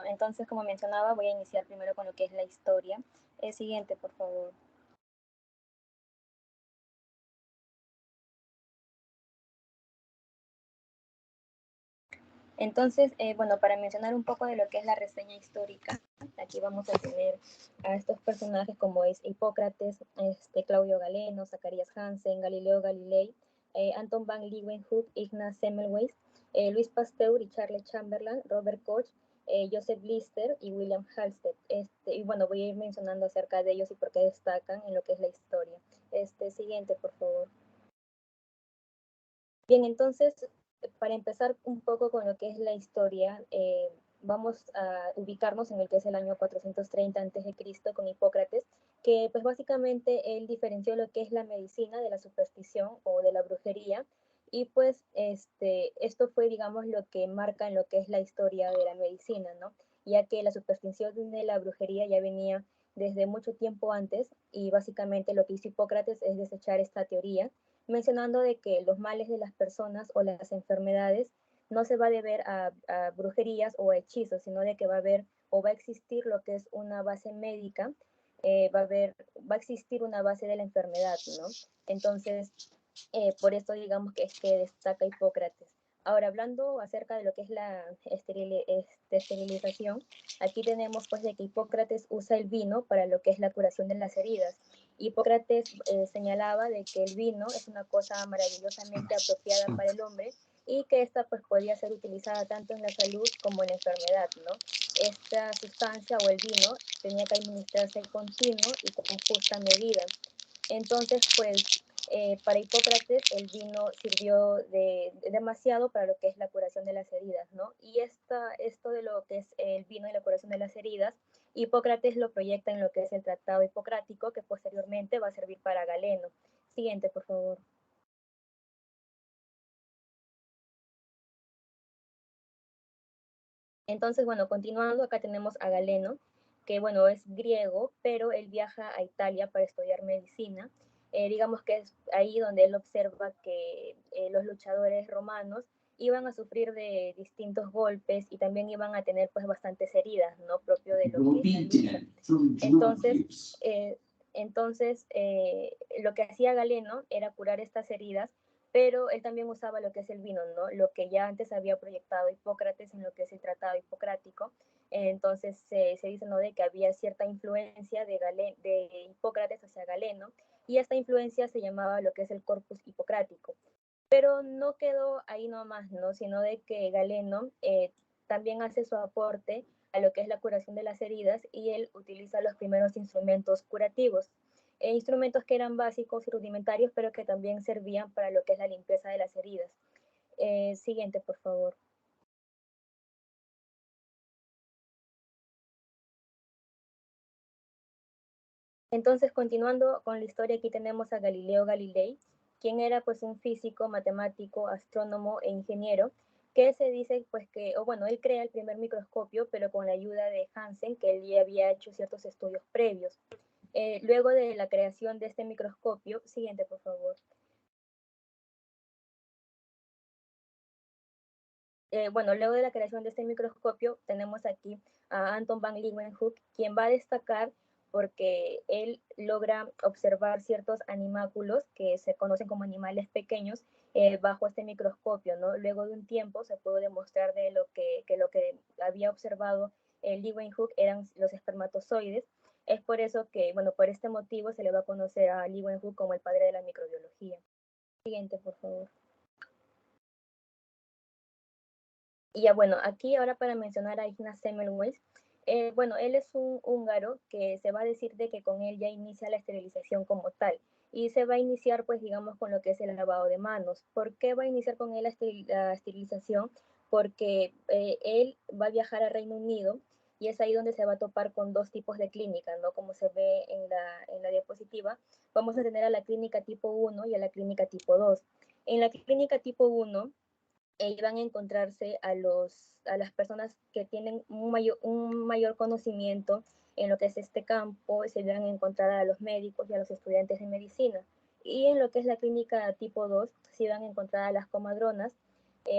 Entonces, como mencionaba, voy a iniciar primero con lo que es la historia. El siguiente, por favor. Entonces, bueno, para mencionar un poco de lo que es la reseña histórica, aquí vamos a tener a estos personajes como es Hipócrates, Claudio Galeno, Zacarías Hansen, Galileo Galilei, Anton van Leeuwenhoek, Ignaz Semmelweis, Luis Pasteur y Charles Chamberlain, Robert Koch, Joseph Lister y William Halstead. Y bueno, voy a ir mencionando acerca de ellos y por qué destacan en lo que es la historia. Siguiente, por favor. Bien, entonces, para empezar un poco con lo que es la historia, vamos a ubicarnos en el que es el año 430 a.C. con Hipócrates, que pues básicamente él diferenció lo que es la medicina de la superstición o de la brujería, y pues esto fue, digamos, lo que marca en lo que es la historia de la medicina, ¿no? Ya que la superstición de la brujería ya venía desde mucho tiempo antes, y básicamente lo que hizo Hipócrates es desechar esta teoría, mencionando de que los males de las personas o las enfermedades no se va a deber a brujerías o a hechizos, sino de que va a haber o va a existir lo que es una base médica, va a existir una base de la enfermedad, ¿no? Entonces, por eso digamos que es que destaca Hipócrates. Ahora, hablando acerca de lo que es la esterilización, aquí tenemos pues de que Hipócrates usa el vino para lo que es la curación de las heridas. Hipócrates señalaba de que el vino es una cosa maravillosamente apropiada para el hombre y que esta pues podía ser utilizada tanto en la salud como en la enfermedad, ¿no? Esta sustancia o el vino tenía que administrarse continuo y con justa medida. Entonces, pues, para Hipócrates el vino sirvió demasiado para lo que es la curación de las heridas, ¿no? Y esto de lo que es el vino y la curación de las heridas, Hipócrates lo proyecta en lo que es el Tratado Hipocrático, que posteriormente va a servir para Galeno. Siguiente, por favor. Entonces, bueno, continuando, acá tenemos a Galeno, que bueno, es griego, pero él viaja a Italia para estudiar medicina. Digamos que es ahí donde él observa que los luchadores romanos iban a sufrir de distintos golpes y también iban a tener pues bastantes heridas, ¿no? Propio de lo que es la lucha. Entonces, lo que hacía Galeno era curar estas heridas, pero él también usaba lo que es el vino, ¿no? Lo que ya antes había proyectado Hipócrates en lo que es el Tratado Hipocrático. Entonces se dice, ¿no?, de que había cierta influencia de Hipócrates hacia Galeno, y esta influencia se llamaba lo que es el Corpus Hipocrático. Pero no quedó ahí nomás, ¿no? Sino de que Galeno también hace su aporte a lo que es la curación de las heridas, y él utiliza los primeros instrumentos curativos, instrumentos que eran básicos y rudimentarios, pero que también servían para lo que es la limpieza de las heridas. Siguiente, por favor. Entonces, continuando con la historia, aquí tenemos a Galileo Galilei, quien era pues un físico, matemático, astrónomo e ingeniero, que se dice pues que, o bueno, él crea el primer microscopio, pero con la ayuda de Hansen, que él ya había hecho ciertos estudios previos. Luego de la creación de este microscopio, siguiente por favor. Bueno, luego de la creación de este microscopio, tenemos aquí a Anton van Leeuwenhoek, quien va a destacar porque él logra observar ciertos animáculos que se conocen como animales pequeños bajo este microscopio, ¿no? Luego de un tiempo se pudo demostrar de lo que había observado Leeuwenhoek eran los espermatozoides. Es por eso que, bueno, por este motivo se le va a conocer a Leeuwenhoek como el padre de la microbiología. Siguiente, por favor. Y ya bueno, aquí ahora para mencionar a Ignaz Semmelweis, bueno, él es un húngaro que se va a decir de que con él ya inicia la esterilización como tal. Y se va a iniciar, pues, digamos, con lo que es el lavado de manos. ¿Por qué va a iniciar con él la esterilización? Porque él va a viajar a Reino Unido, y es ahí donde se va a topar con dos tipos de clínicas, ¿no? Como se ve en la diapositiva, vamos a tener a la clínica tipo 1 y a la clínica tipo 2. En la clínica tipo 1 van a encontrarse a las personas que tienen un mayor conocimiento en lo que es este campo, se van a encontrar a los médicos y a los estudiantes de medicina. Y en lo que es la clínica tipo 2, se van a encontrar a las comadronas,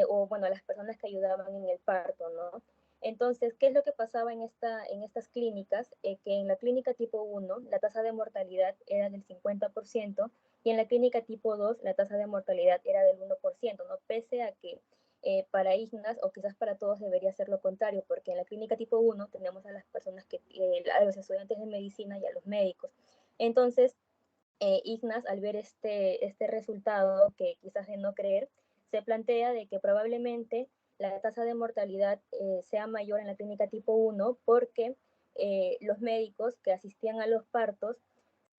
o bueno, a las personas que ayudaban en el parto, ¿no? Entonces, ¿qué es lo que pasaba en estas clínicas? Que en la clínica tipo 1 la tasa de mortalidad era del 50% y en la clínica tipo 2 la tasa de mortalidad era del 1%, ¿no? Pese a que para IGNAS o quizás para todos debería ser lo contrario, porque en la clínica tipo 1 tenemos a las personas a los estudiantes de medicina y a los médicos. Entonces, IGNAS, al ver este resultado, que quizás de no creer, se plantea de que probablemente la tasa de mortalidad sea mayor en la clínica tipo 1 porque los médicos que asistían a los partos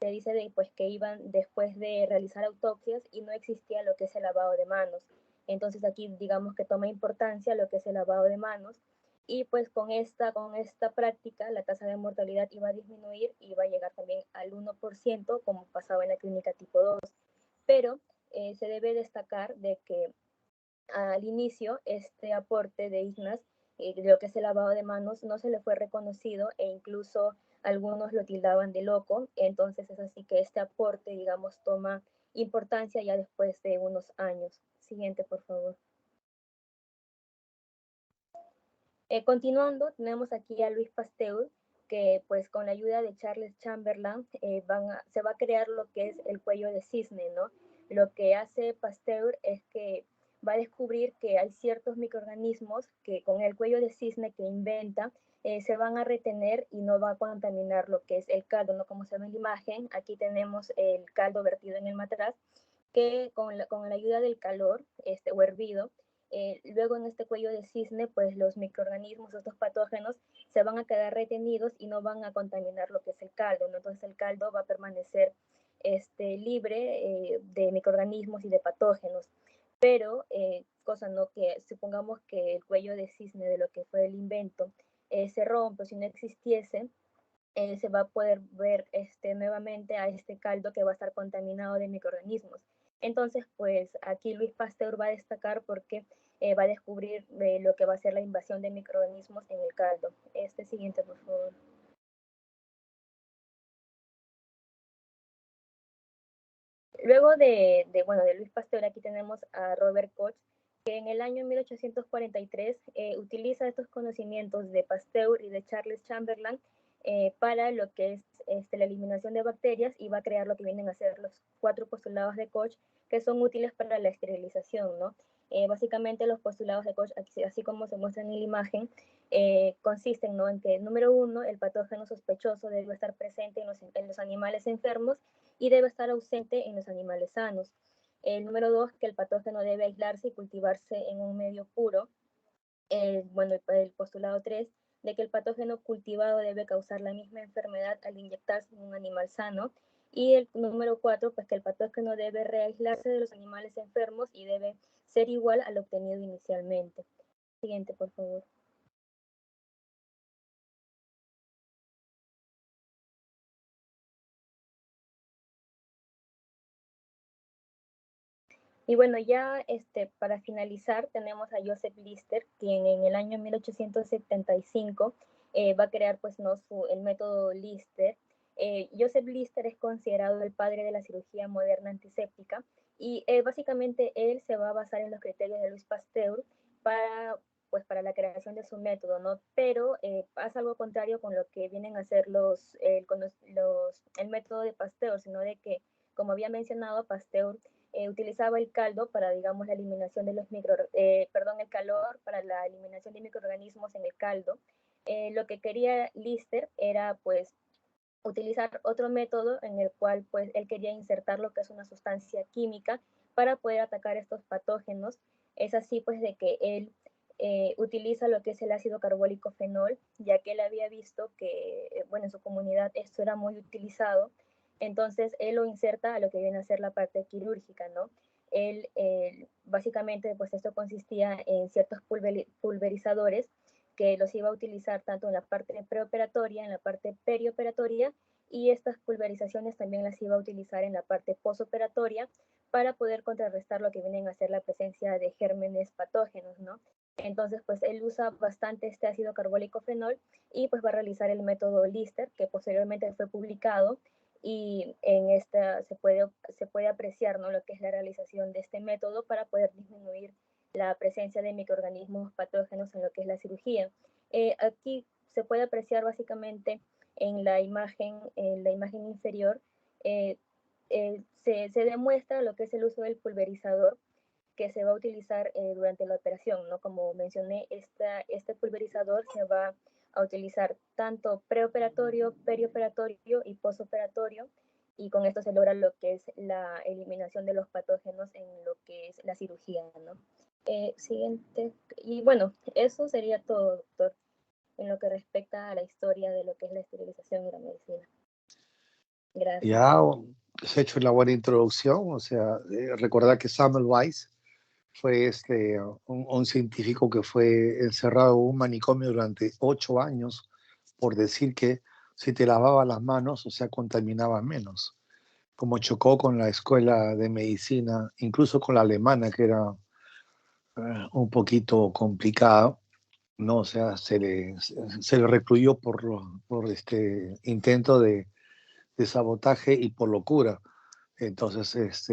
se dice pues, que iban después de realizar autopsias y no existía lo que es el lavado de manos. Entonces aquí digamos que toma importancia lo que es el lavado de manos y pues con esta práctica la tasa de mortalidad iba a disminuir y iba a llegar también al 1% como pasaba en la clínica tipo 2. Pero se debe destacar de que al inicio este aporte de IGNAS, de lo que es el lavado de manos, no se le fue reconocido e incluso algunos lo tildaban de loco. Entonces es así que este aporte, digamos, toma importancia ya después de unos años. Siguiente, por favor. Continuando, tenemos aquí a Louis Pasteur, que pues con la ayuda de Charles Chamberlain se va a crear lo que es el cuello de cisne, ¿no? Lo que hace Pasteur es que va a descubrir que hay ciertos microorganismos que con el cuello de cisne que inventa se van a retener y no va a contaminar lo que es el caldo, ¿no? Como se ve en la imagen, aquí tenemos el caldo vertido en el matraz, que con la ayuda del calor o hervido, luego en este cuello de cisne, pues los microorganismos, estos patógenos, se van a quedar retenidos y no van a contaminar lo que es el caldo, ¿no? Entonces el caldo va a permanecer libre de microorganismos y de patógenos. Pero, cosa no que supongamos que el cuello de cisne de lo que fue el invento se rompe, si no existiese, se va a poder ver nuevamente a este caldo que va a estar contaminado de microorganismos. Entonces, pues aquí Luis Pasteur va a destacar porque va a descubrir lo que va a ser la invasión de microorganismos en el caldo. Siguiente, por favor. Luego de Luis Pasteur, aquí tenemos a Robert Koch, que en el año 1843 utiliza estos conocimientos de Pasteur y de Charles Chamberlain para lo que es la eliminación de bacterias y va a crear lo que vienen a ser los 4 postulados de Koch, que son útiles para la esterilización, ¿no? Básicamente los postulados de Koch, así como se muestra en la imagen, consisten, ¿no?, en que, número 1, el patógeno sospechoso debe estar presente en los animales enfermos y debe estar ausente en los animales sanos. El número 2, que el patógeno debe aislarse y cultivarse en un medio puro. El postulado 3, de que el patógeno cultivado debe causar la misma enfermedad al inyectarse en un animal sano. Y el número 4, pues que el patógeno debe reaislarse de los animales enfermos y debe ser igual al obtenido inicialmente. Siguiente, por favor. Y bueno, ya para finalizar, tenemos a Joseph Lister, quien en el año 1875 va a crear pues, ¿no?, el método Lister. Joseph Lister es considerado el padre de la cirugía moderna antiséptica y básicamente él se va a basar en los criterios de Louis Pasteur para la creación de su método, ¿no? Pero pasa algo contrario con lo que vienen a ser el método de Pasteur, sino de que, como había mencionado, Pasteur utilizaba el caldo para, digamos, la eliminación de el calor para la eliminación de microorganismos en el caldo. Lo que quería Lister era, pues, utilizar otro método en el cual, pues, él quería insertar lo que es una sustancia química para poder atacar estos patógenos. Es así, pues, de que él utiliza lo que es el ácido carbólico fenol, ya que él había visto que, bueno, en su comunidad esto era muy utilizado. Entonces él lo inserta a lo que viene a ser la parte quirúrgica, ¿no? Básicamente, pues esto consistía en ciertos pulverizadores que los iba a utilizar tanto en la parte preoperatoria, en la parte perioperatoria, y estas pulverizaciones también las iba a utilizar en la parte posoperatoria para poder contrarrestar lo que vienen a ser la presencia de gérmenes patógenos, ¿no? Entonces, pues él usa bastante este ácido carbólico fenol y pues va a realizar el método Lister, que posteriormente fue publicado y en esta se puede apreciar, ¿no?, lo que es la realización de este método para poder disminuir la presencia de microorganismos patógenos en lo que es la cirugía. Aquí se puede apreciar básicamente en la imagen inferior, se demuestra lo que es el uso del pulverizador que se va a utilizar durante la operación, ¿no? Como mencioné, este pulverizador se va a utilizar tanto preoperatorio, perioperatorio y postoperatorio, y con esto se logra lo que es la eliminación de los patógenos en lo que es la cirugía, ¿no? Siguiente. Y bueno, eso sería todo, doctor, en lo que respecta a la historia de lo que es la esterilización y la medicina. Gracias. Ya se ha hecho una buena introducción, o sea, recordar que Samuel Weiss fue un científico que fue encerrado en un manicomio durante 8 años por decir que si te lavabas las manos, o sea, contaminabas menos. Como chocó con la escuela de medicina, incluso con la alemana, que era un poquito complicado, ¿no? O sea, se le recluyó por este intento de sabotaje y por locura. Entonces,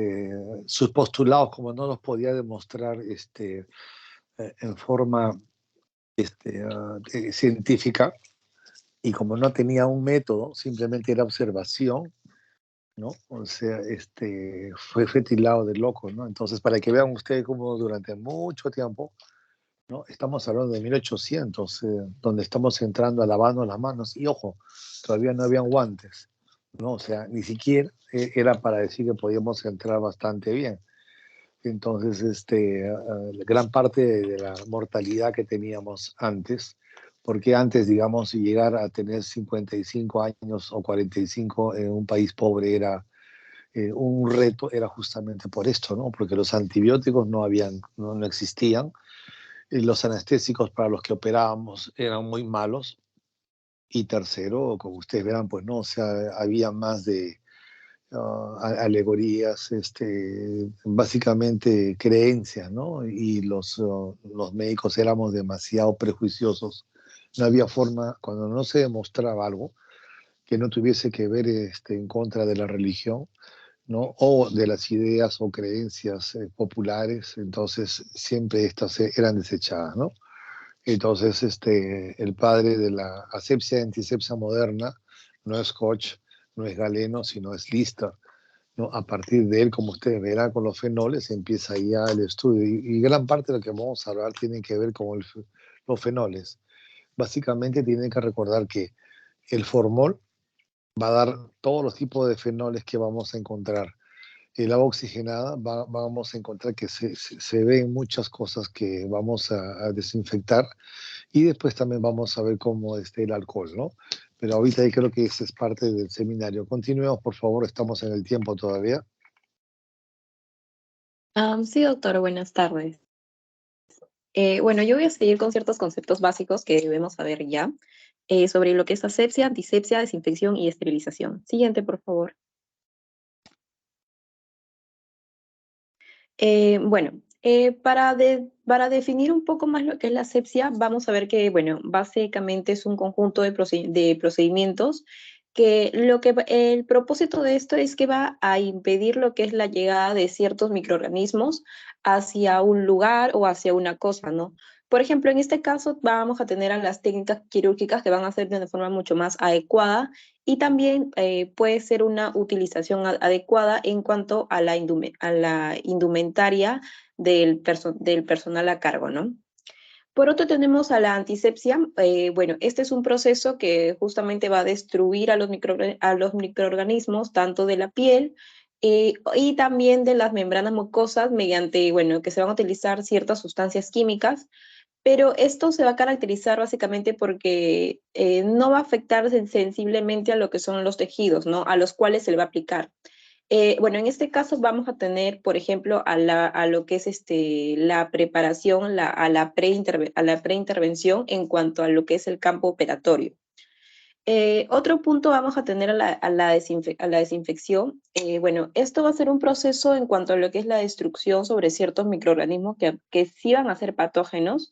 sus postulados, como no los podía demostrar en forma científica, y como no tenía un método, simplemente era observación, ¿no? O sea, fue tildado de loco, ¿no? Entonces, para que vean ustedes cómo durante mucho tiempo, ¿no? Estamos hablando de 1800, donde estamos entrando a lavarnos las manos, y ojo, todavía no habían guantes, ¿no? O sea, ni siquiera era para decir que podíamos entrar bastante bien. Entonces, gran parte de la mortalidad que teníamos antes, porque antes, digamos, llegar a tener 55 años o 45 en un país pobre era un reto, era justamente por esto, ¿no? Porque los antibióticos no existían, y los anestésicos para los que operábamos eran muy malos, y tercero, como ustedes verán, pues no, o sea, había más de alegorías, básicamente creencias, ¿no? Y los médicos éramos demasiado prejuiciosos. No había forma, cuando no se demostraba algo que no tuviese que ver en contra de la religión, ¿no? O de las ideas o creencias populares, entonces siempre estas eran desechadas, ¿no? Entonces, el padre de la asepsia y antisepsia moderna no es Koch, no es Galeno, sino es Lister, ¿no? A partir de él, como ustedes verán con los fenoles, empieza ya el estudio. Y gran parte de lo que vamos a hablar tiene que ver con los fenoles. Básicamente tienen que recordar que el formol va a dar todos los tipos de fenoles que vamos a encontrar. El agua oxigenada vamos a encontrar que se ven muchas cosas que vamos a desinfectar, y después también vamos a ver cómo el alcohol, ¿no? Pero ahorita creo que esa es parte del seminario. Continuemos, por favor, estamos en el tiempo todavía. Sí, doctor, buenas tardes. Bueno, yo voy a seguir con ciertos conceptos básicos que debemos saber ya sobre lo que es asepsia, antisepsia, desinfección y esterilización. Siguiente, por favor. Bueno, para definir un poco más lo que es la asepsia, vamos a ver que, bueno, básicamente es un conjunto de procedimientos que el propósito de esto es que va a impedir lo que es la llegada de ciertos microorganismos hacia un lugar o hacia una cosa, ¿no? Por ejemplo, en este caso vamos a tener a las técnicas quirúrgicas que van a ser de una forma mucho más adecuada, y también puede ser una utilización adecuada en cuanto a la indumentaria del personal a cargo, ¿no? Por otro tenemos a la antisepsia. Bueno, este es un proceso que justamente va a destruir a los microorganismos, tanto de la piel y también de las membranas mucosas, mediante, bueno, que se van a utilizar ciertas sustancias químicas, pero esto se va a caracterizar básicamente porque no va a afectar sensiblemente a lo que son los tejidos, ¿no? A los cuales se le va a aplicar. Bueno, en este caso vamos a tener, por ejemplo, a lo que es la preparación, a la preintervención en cuanto a lo que es el campo operatorio. Otro punto vamos a tener a la desinfección. Bueno, esto va a ser un proceso en cuanto a lo que es la destrucción sobre ciertos microorganismos que sí van a ser patógenos.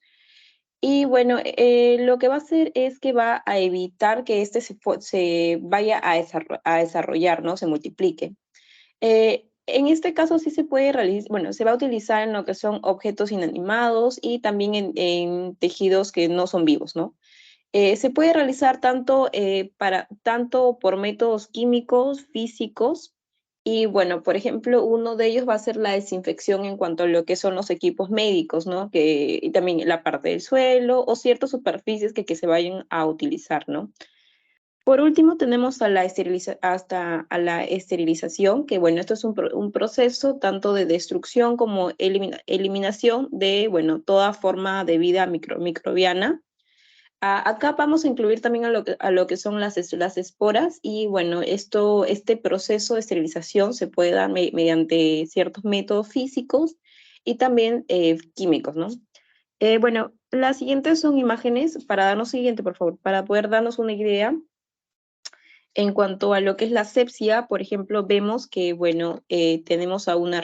Y bueno, lo que va a hacer es que va a evitar que se vaya a desarrollar, ¿no? Se multiplique. En este caso sí se puede realizar, bueno, se va a utilizar en lo que son objetos inanimados y también en tejidos que no son vivos, ¿no? Se puede realizar tanto por métodos químicos, físicos, y bueno, por ejemplo, uno de ellos va a ser la desinfección en cuanto a lo que son los equipos médicos, ¿no? Y también la parte del suelo o ciertas superficies que se vayan a utilizar, ¿no? Por último, tenemos hasta a la esterilización, que bueno, esto es un proceso tanto de destrucción como eliminación de, bueno, toda forma de vida microbiana. Acá vamos a incluir también a lo que son las esporas y bueno, este proceso de esterilización se puede dar mediante ciertos métodos físicos y también químicos, ¿no? Bueno, las siguientes son imágenes, para darnos siguiente, por favor, para poder darnos una idea. En cuanto a lo que es la asepsia, por ejemplo, vemos que, bueno, tenemos a una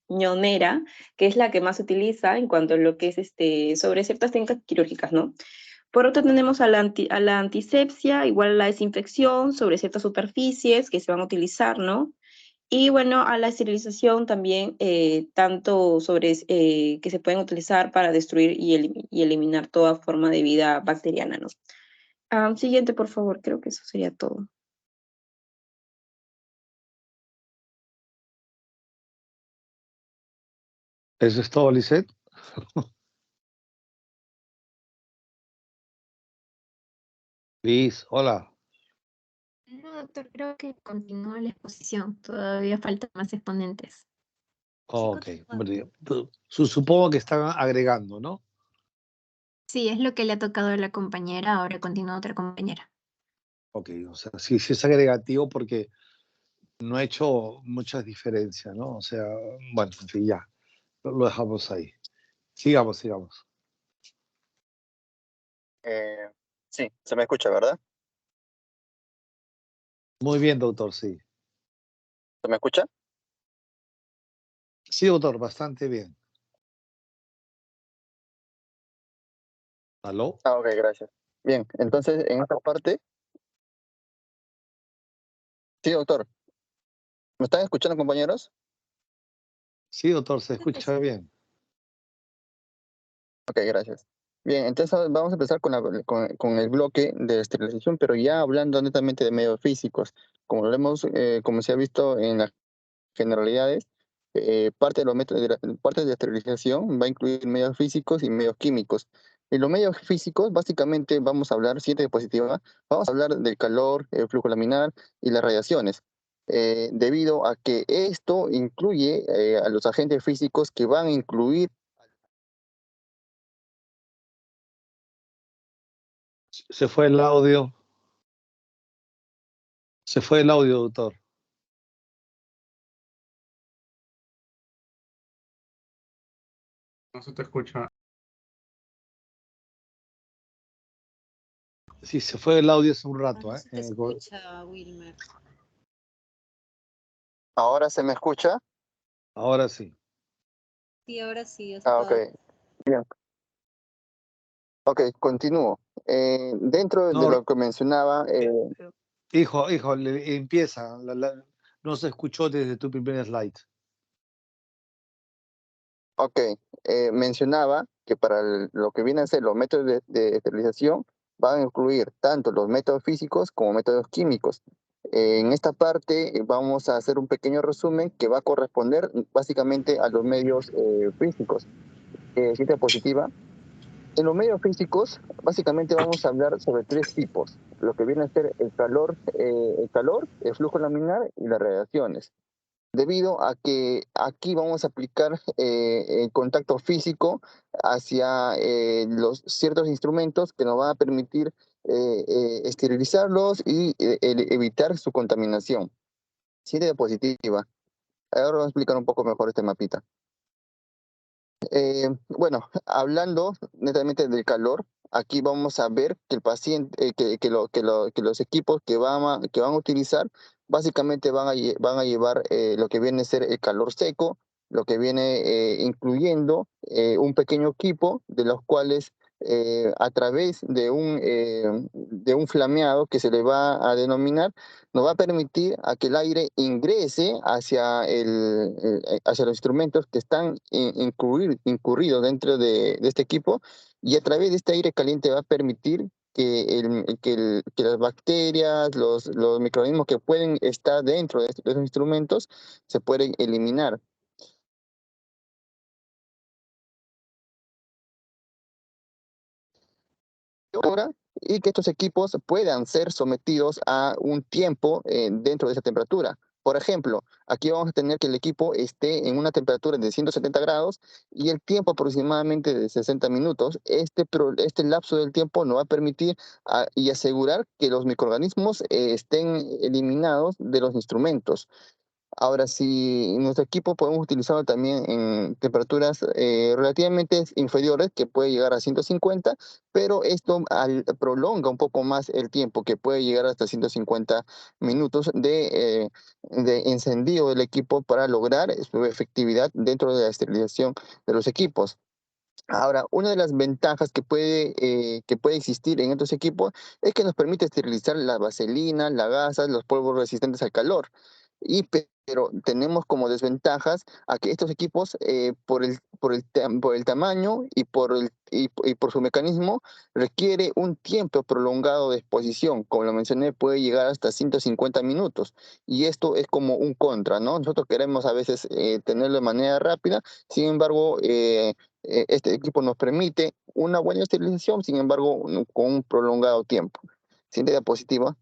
riñonera, que es la que más se utiliza en cuanto a lo que es sobre ciertas técnicas quirúrgicas, ¿no? Por otro, tenemos a la antisepsia, igual a la desinfección sobre ciertas superficies que se van a utilizar, ¿no? Y bueno, a la esterilización también, tanto sobre que se pueden utilizar para destruir y eliminar toda forma de vida bacteriana, ¿no? Siguiente, por favor, creo que eso sería todo. ¿Eso es todo, Lisette? Liz, hola. No, doctor, creo que continúa la exposición. Todavía faltan más exponentes. Sí, Ok, continúa. bueno, supongo que están agregando, ¿no? Sí, es lo que le ha tocado a la compañera, ahora continúa otra compañera. Ok, o sea, sí, sí es agregativo porque no ha hecho muchas diferencias, ¿no? O sea, bueno, en fin, ya, lo dejamos ahí. Sigamos, sigamos. Eh, sí, se me escucha, ¿verdad? Muy bien, doctor, sí. ¿Se me escucha? Sí, doctor, bastante bien. ¿Aló? Ah, ok, gracias. Bien, entonces en esta parte, sí, doctor. ¿Me están escuchando, compañeros? Sí, doctor, se Creo que escucha sí. bien. Ok, gracias. Bien, entonces vamos a empezar con el bloque de esterilización, pero ya hablando netamente de medios físicos. Como se ha visto en las generalidades, parte de los métodos parte de esterilización va a incluir medios físicos y medios químicos. En los medios físicos, básicamente vamos a hablar, siguiente diapositiva, vamos a hablar del calor, el flujo laminar y las radiaciones, debido a que esto incluye a los agentes físicos que van a incluir. Se fue el audio. Se fue el audio, doctor. No se te escucha. Sí, se fue el audio hace un rato, No ¿eh? se te escucha, Wilmer. ¿Ahora se me escucha? Ahora sí. Sí, ahora sí, Ah, ok, hasta bien. Ok, continúo. Dentro de No, lo que mencionaba, hijo, empieza. No se escuchó desde tu primer slide. ok, mencionaba que para lo que viene a ser los métodos de esterilización van a incluir tanto los métodos físicos como métodos químicos. En esta parte vamos a hacer un pequeño resumen que va a corresponder básicamente a los medios físicos. Siguiente diapositiva. En los medios físicos, básicamente vamos a hablar sobre tres tipos, lo que viene a ser el flujo laminar y las radiaciones, debido a que aquí vamos a aplicar el contacto físico hacia los ciertos instrumentos que nos van a permitir esterilizarlos y evitar su contaminación. Siguiente diapositiva. Ahora vamos a explicar un poco mejor este mapita. Bueno, hablando netamente del calor, aquí vamos a ver que el paciente, que los equipos que van a utilizar, básicamente van a llevar lo que viene a ser el calor seco, lo que viene incluyendo un pequeño equipo de los cuales a través de un flameado que se le va a denominar, nos va a permitir a que el aire ingrese hacia los instrumentos que están incurridos dentro de este equipo, y a través de este aire caliente va a permitir que las bacterias, los microorganismos que pueden estar dentro de esos instrumentos se pueden eliminar. Ahora, y que estos equipos puedan ser sometidos a un tiempo dentro de esa temperatura. Por ejemplo, aquí vamos a tener que el equipo esté en una temperatura de 170 grados y el tiempo aproximadamente de 60 minutos. Este lapso del tiempo nos va a permitir y asegurar que los microorganismos estén eliminados de los instrumentos. Ahora, si nuestro equipo podemos utilizarlo también en temperaturas relativamente inferiores, que puede llegar a 150, pero esto prolonga un poco más el tiempo, que puede llegar hasta 150 minutos de encendido del equipo para lograr su efectividad dentro de la esterilización de los equipos. Ahora, una de las ventajas que puede existir en estos equipos es que nos permite esterilizar la vaselina, las gasas, los polvos resistentes al calor. Pero tenemos como desventajas a que estos equipos, por el tamaño y por su mecanismo, requiere un tiempo prolongado de exposición. Como lo mencioné, puede llegar hasta 150 minutos. Y esto es como un contra, ¿no? Nosotros queremos a veces tenerlo de manera rápida, sin embargo, este equipo nos permite una buena esterilización, sin embargo, con un prolongado tiempo. Siguiente diapositiva.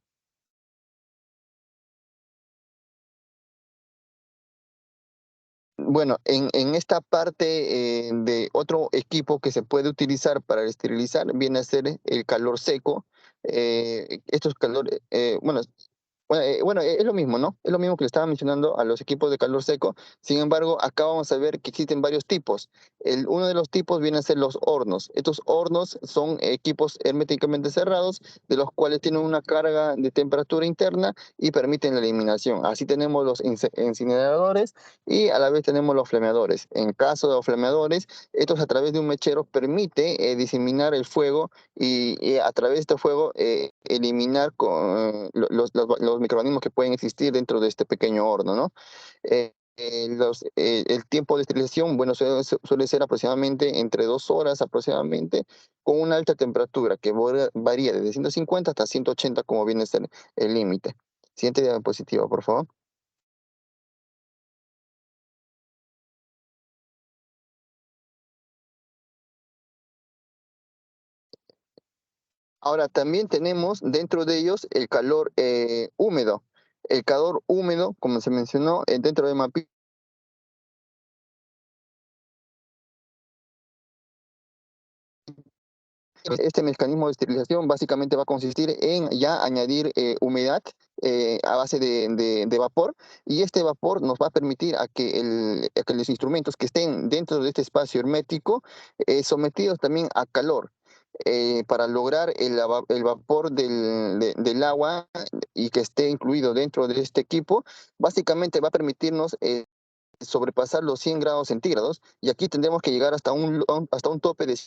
Bueno, en esta parte de otro equipo que se puede utilizar para esterilizar viene a ser el calor seco. Estos calores, es lo mismo, ¿no? Es lo mismo que le estaba mencionando a los equipos de calor seco. Sin embargo, acá vamos a ver que existen varios tipos. Uno de los tipos viene a ser los hornos. Estos hornos son equipos herméticamente cerrados, de los cuales tienen una carga de temperatura interna y permiten la eliminación. Así tenemos los incineradores y a la vez tenemos los flameadores. En caso de los flameadores, estos a través de un mechero permite diseminar el fuego y a través de este fuego eliminar los microorganismos que pueden existir dentro de este pequeño horno, ¿no? El tiempo de esterilización, bueno, suele ser aproximadamente entre 2 horas aproximadamente, con una alta temperatura que varía desde 150 hasta 180, como viene a ser el límite. Siguiente diapositiva, por favor. Ahora, también tenemos dentro de ellos el calor húmedo. El calor húmedo, como se mencionó, dentro de MAPI, este mecanismo de esterilización básicamente va a consistir en ya añadir humedad a base de vapor, y este vapor nos va a permitir a que los instrumentos que estén dentro de este espacio hermético sometidos también a calor. Para lograr el vapor del agua y que esté incluido dentro de este equipo, básicamente va a permitirnos sobrepasar los 100 grados centígrados, y aquí tendremos que llegar hasta un tope de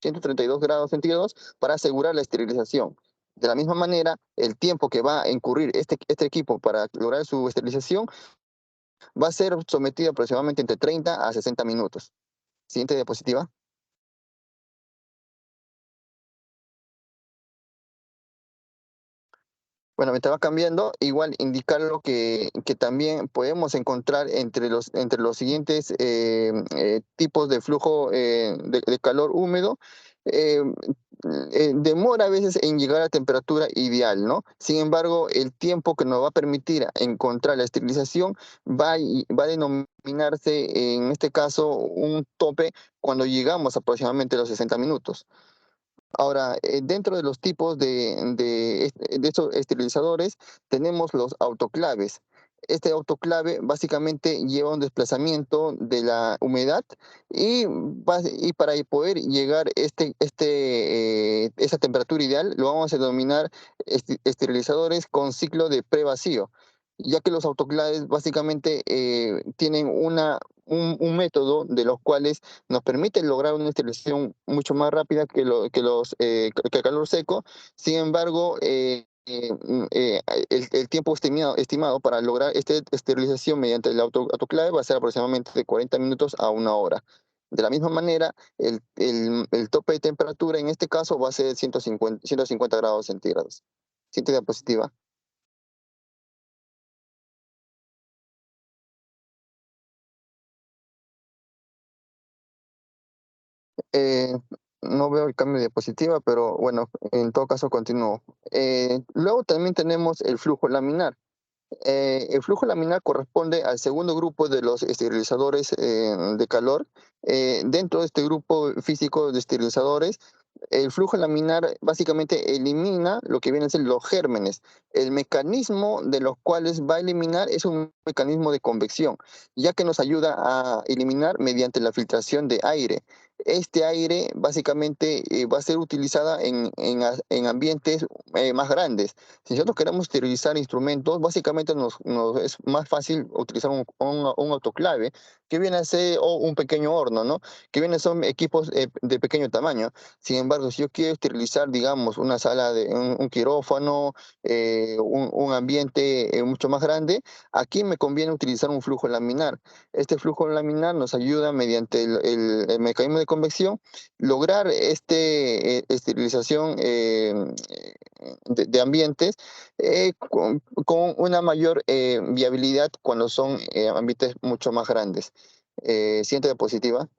132 grados centígrados para asegurar la esterilización. De la misma manera, el tiempo que va a incurrir este equipo para lograr su esterilización va a ser sometido aproximadamente entre 30 a 60 minutos. Siguiente diapositiva. Bueno, mientras va cambiando, igual indicarlo que también podemos encontrar entre los siguientes tipos de flujo de calor húmedo. Demora a veces en llegar a temperatura ideal, ¿no? Sin embargo, el tiempo que nos va a permitir encontrar la esterilización va a denominarse, en este caso, un tope cuando llegamos aproximadamente a los 60 minutos. Ahora, dentro de los tipos de estos esterilizadores, tenemos los autoclaves. Este autoclave básicamente lleva un desplazamiento de la humedad y para poder llegar esa temperatura ideal, lo vamos a denominar esterilizadores con ciclo de prevacío, ya que los autoclaves básicamente tienen un método de los cuales nos permite lograr una esterilización mucho más rápida que el calor seco. Sin embargo, el tiempo estimado para lograr esta esterilización mediante el autoclave va a ser aproximadamente de 40 minutos a 1 hora. De la misma manera, el tope de temperatura en este caso va a ser 150 grados centígrados. Siguiente diapositiva. Eh, no veo el cambio de diapositiva, pero bueno, en todo caso continúo. Luego también tenemos el flujo laminar. El flujo laminar corresponde al segundo grupo de los esterilizadores de calor. Dentro de este grupo físico de esterilizadores, el flujo laminar básicamente elimina lo que vienen a ser los gérmenes. El mecanismo de los cuales va a eliminar es un mecanismo de convección, ya que nos ayuda a eliminar mediante la filtración de aire. Este aire básicamente va a ser utilizada en ambientes más grandes. Si nosotros queremos esterilizar instrumentos, básicamente nos es más fácil utilizar un autoclave, que viene a ser o un pequeño horno, ¿no? Que vienen son equipos de pequeño tamaño. Sin embargo, si yo quiero esterilizar, digamos, una sala de un quirófano, un ambiente mucho más grande, aquí me conviene utilizar un flujo laminar. Este flujo laminar nos ayuda mediante el mecanismo de convección lograr esterilización de ambientes con una mayor viabilidad cuando son ambientes mucho más grandes. Siguiente diapositiva.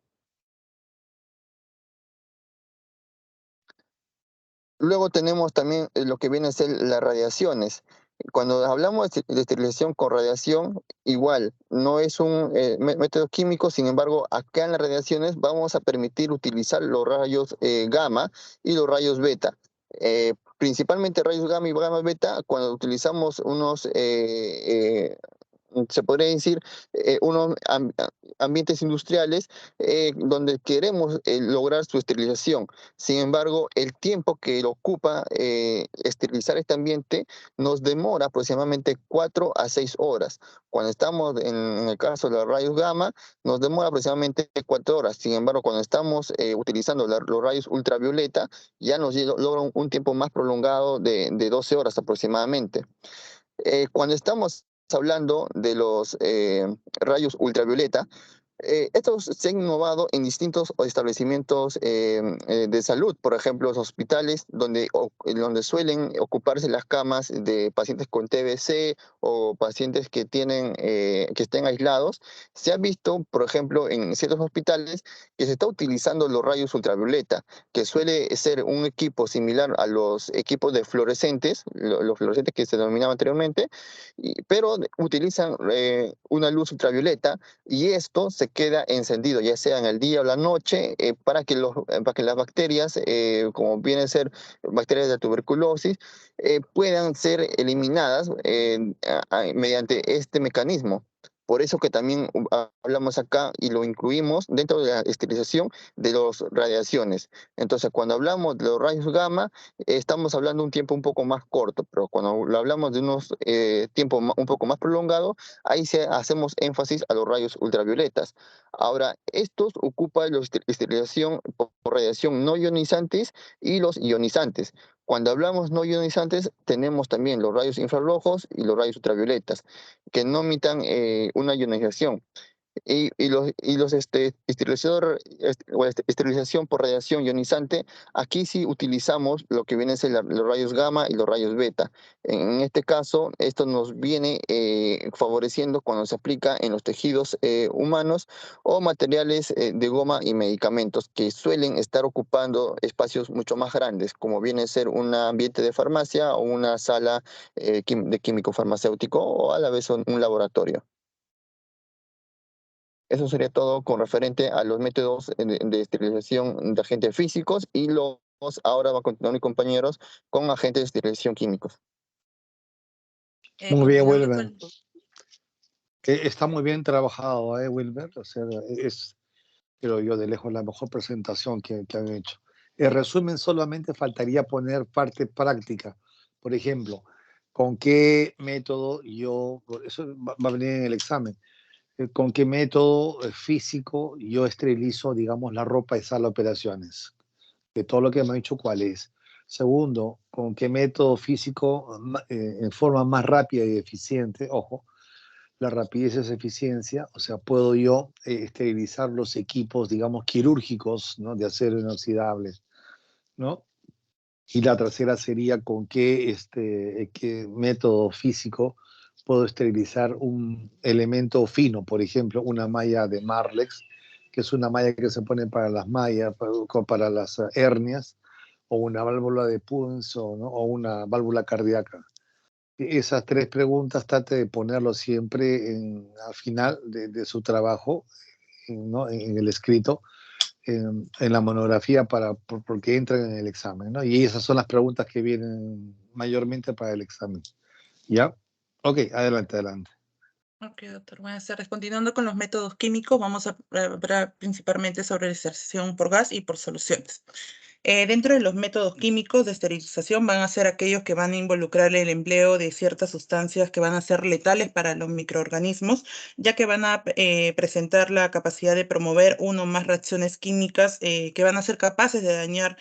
Luego tenemos también lo que viene a ser las radiaciones. Cuando hablamos de esterilización con radiación, igual, no es un método químico, sin embargo, acá en las radiaciones vamos a permitir utilizar los rayos gamma y los rayos beta. Principalmente rayos gamma y gamma beta, cuando utilizamos se podría decir, unos ambientes industriales donde queremos lograr su esterilización. Sin embargo, el tiempo que ocupa esterilizar este ambiente nos demora aproximadamente 4 a 6 horas. Cuando estamos en el caso de los rayos gamma, nos demora aproximadamente 4 horas. Sin embargo, cuando estamos utilizando los rayos ultravioleta, ya nos logra un tiempo más prolongado de 12 horas aproximadamente. Cuando estamos hablando de los rayos ultravioleta, estos se han innovado en distintos establecimientos de salud, por ejemplo, los hospitales donde suelen ocuparse las camas de pacientes con TBC o pacientes que estén aislados. Se ha visto, por ejemplo, en ciertos hospitales que se está utilizando los rayos ultravioleta, que suele ser un equipo similar a los equipos de fluorescentes, los fluorescentes que se denominaban anteriormente, pero utilizan una luz ultravioleta y esto se queda encendido, ya sea en el día o la noche, para que las bacterias, como vienen a ser bacterias de tuberculosis, puedan ser eliminadas mediante este mecanismo. Por eso que también hablamos acá y lo incluimos dentro de la esterilización de las radiaciones. Entonces, cuando hablamos de los rayos gamma, estamos hablando de un tiempo un poco más corto, pero cuando hablamos de unos tiempos un poco más prolongados, ahí hacemos énfasis a los rayos ultravioletas. Ahora, estos ocupan la esterilización por radiación no ionizantes y los ionizantes. Cuando hablamos no ionizantes, tenemos también los rayos infrarrojos y los rayos ultravioletas, que no emitan una ionización. Esterilización por radiación ionizante, aquí sí utilizamos lo que vienen a ser los rayos gamma y los rayos beta. En este caso, esto nos viene favoreciendo cuando se aplica en los tejidos humanos o materiales de goma y medicamentos que suelen estar ocupando espacios mucho más grandes, como viene a ser un ambiente de farmacia o una sala de químico farmacéutico o a la vez un laboratorio. Eso sería todo con referente a los métodos de esterilización de agentes físicos y ahora va a continuar mis compañeros con agentes de esterilización químicos. Muy bien, Continuando Wilmer. Está muy bien trabajado, Wilmer. O sea, es, creo yo, de lejos la mejor presentación que han hecho. En resumen, solamente faltaría poner parte práctica. Por ejemplo, con qué método eso va a venir en el examen. con qué método físico yo esterilizo, digamos, la ropa de sala de operaciones. De todo lo que me ha dicho, ¿cuál es? Segundo, con qué método físico en forma más rápida y eficiente, ojo, la rapidez es eficiencia, o sea, puedo yo esterilizar los equipos, digamos, quirúrgicos, ¿no? De acero inoxidable, ¿no? Y la tercera sería con qué método físico puedo esterilizar un elemento fino, por ejemplo, una malla de Marlex, que es una malla que se pone para las mallas, para las hernias, o una válvula de Punzo, ¿no? O una válvula cardíaca. Esas tres preguntas trate de ponerlo siempre al final de su trabajo, ¿no? En el escrito, en la monografía porque entran en el examen, ¿no? Y esas son las preguntas que vienen mayormente para el examen. ¿Ya? Ok, adelante, adelante. Ok, doctor. Buenas tardes. Continuando con los métodos químicos, vamos a hablar principalmente sobre la esterilización por gas y por soluciones. Dentro de los métodos químicos de esterilización van a ser aquellos que van a involucrar el empleo de ciertas sustancias que van a ser letales para los microorganismos, ya que van a presentar la capacidad de promover uno o más reacciones químicas que van a ser capaces de dañar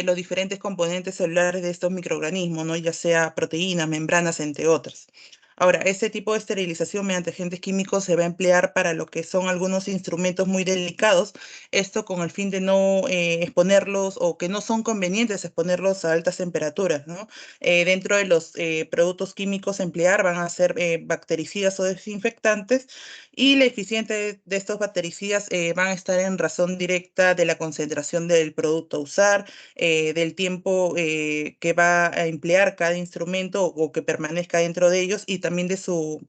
los diferentes componentes celulares de estos microorganismos, ¿no? Ya sea proteínas, membranas, entre otras. Ahora, este tipo de esterilización mediante agentes químicos se va a emplear para lo que son algunos instrumentos muy delicados, esto con el fin de no exponerlos o que no son convenientes exponerlos a altas temperaturas, ¿no? Dentro de los productos químicos a emplear van a ser bactericidas o desinfectantes y la eficiencia de estos bactericidas van a estar en razón directa de la concentración del producto a usar, del tiempo que va a emplear cada instrumento o que permanezca dentro de ellos y también de su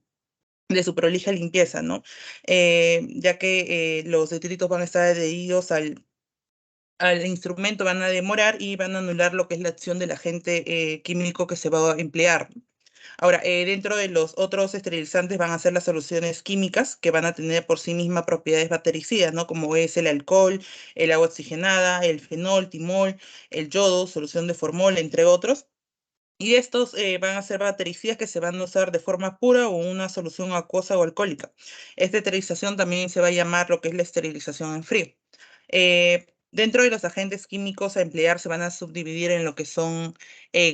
prolija limpieza, ¿no? Ya que los detritos van a estar adheridos al instrumento, van a demorar y van a anular lo que es la acción del agente químico que se va a emplear. Ahora, dentro de los otros esterilizantes van a ser las soluciones químicas que van a tener por sí mismas propiedades bactericidas, ¿no? Como es el alcohol, el agua oxigenada, el fenol, timol, el yodo, solución de formol, entre otros. Y estos van a ser bactericidas que se van a usar de forma pura o una solución acuosa o alcohólica. Esta esterilización también se va a llamar lo que es la esterilización en frío. Dentro de los agentes químicos a emplear se van a subdividir en lo que son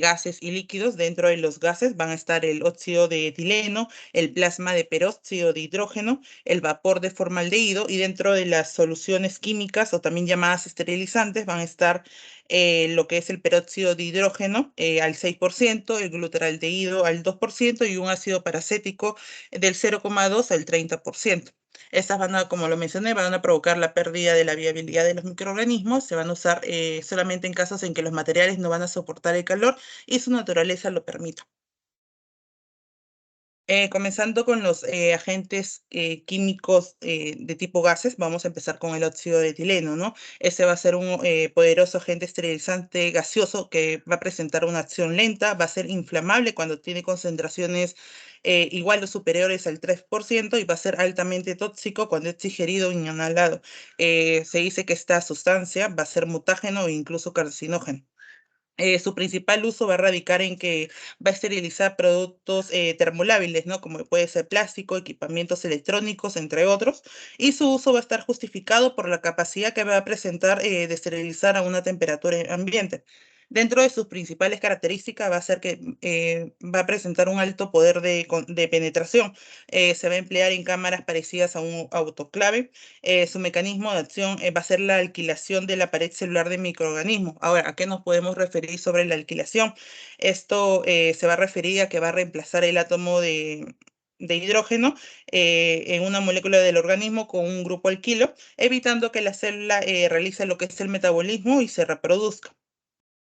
gases y líquidos. Dentro de los gases van a estar el óxido de etileno, el plasma de peróxido de hidrógeno, el vapor de formaldehído y dentro de las soluciones químicas o también llamadas esterilizantes van a estar lo que es el peróxido de hidrógeno al 6%, el glutaraldehído al 2% y un ácido paracético del 0,2 al 30%. Estas van a, como lo mencioné, van a provocar la pérdida de la viabilidad de los microorganismos, se van a usar solamente en casos en que los materiales no van a soportar el calor y su naturaleza lo permita. Comenzando con los agentes químicos de tipo gases, vamos a empezar con el óxido de etileno, ¿no? Ese va a ser un poderoso agente esterilizante gaseoso que va a presentar una acción lenta, va a ser inflamable cuando tiene concentraciones igual o superiores al 3% y va a ser altamente tóxico cuando es digerido o inhalado. Se dice que esta sustancia va a ser mutágeno e incluso carcinógeno. Su principal uso va a radicar en que va a esterilizar productos termolábiles, ¿no? Como puede ser plástico, equipamientos electrónicos, entre otros, y su uso va a estar justificado por la capacidad que va a presentar de esterilizar a una temperatura ambiente. Dentro de sus principales características va a ser que va a presentar un alto poder de penetración. Se va a emplear en cámaras parecidas a un autoclave. Su mecanismo de acción va a ser la alquilación de la pared celular de microorganismos. Ahora, ¿a qué nos podemos referir sobre la alquilación? Esto se va a referir a que va a reemplazar el átomo de hidrógeno en una molécula del organismo con un grupo alquilo, evitando que la célula realice lo que es el metabolismo y se reproduzca.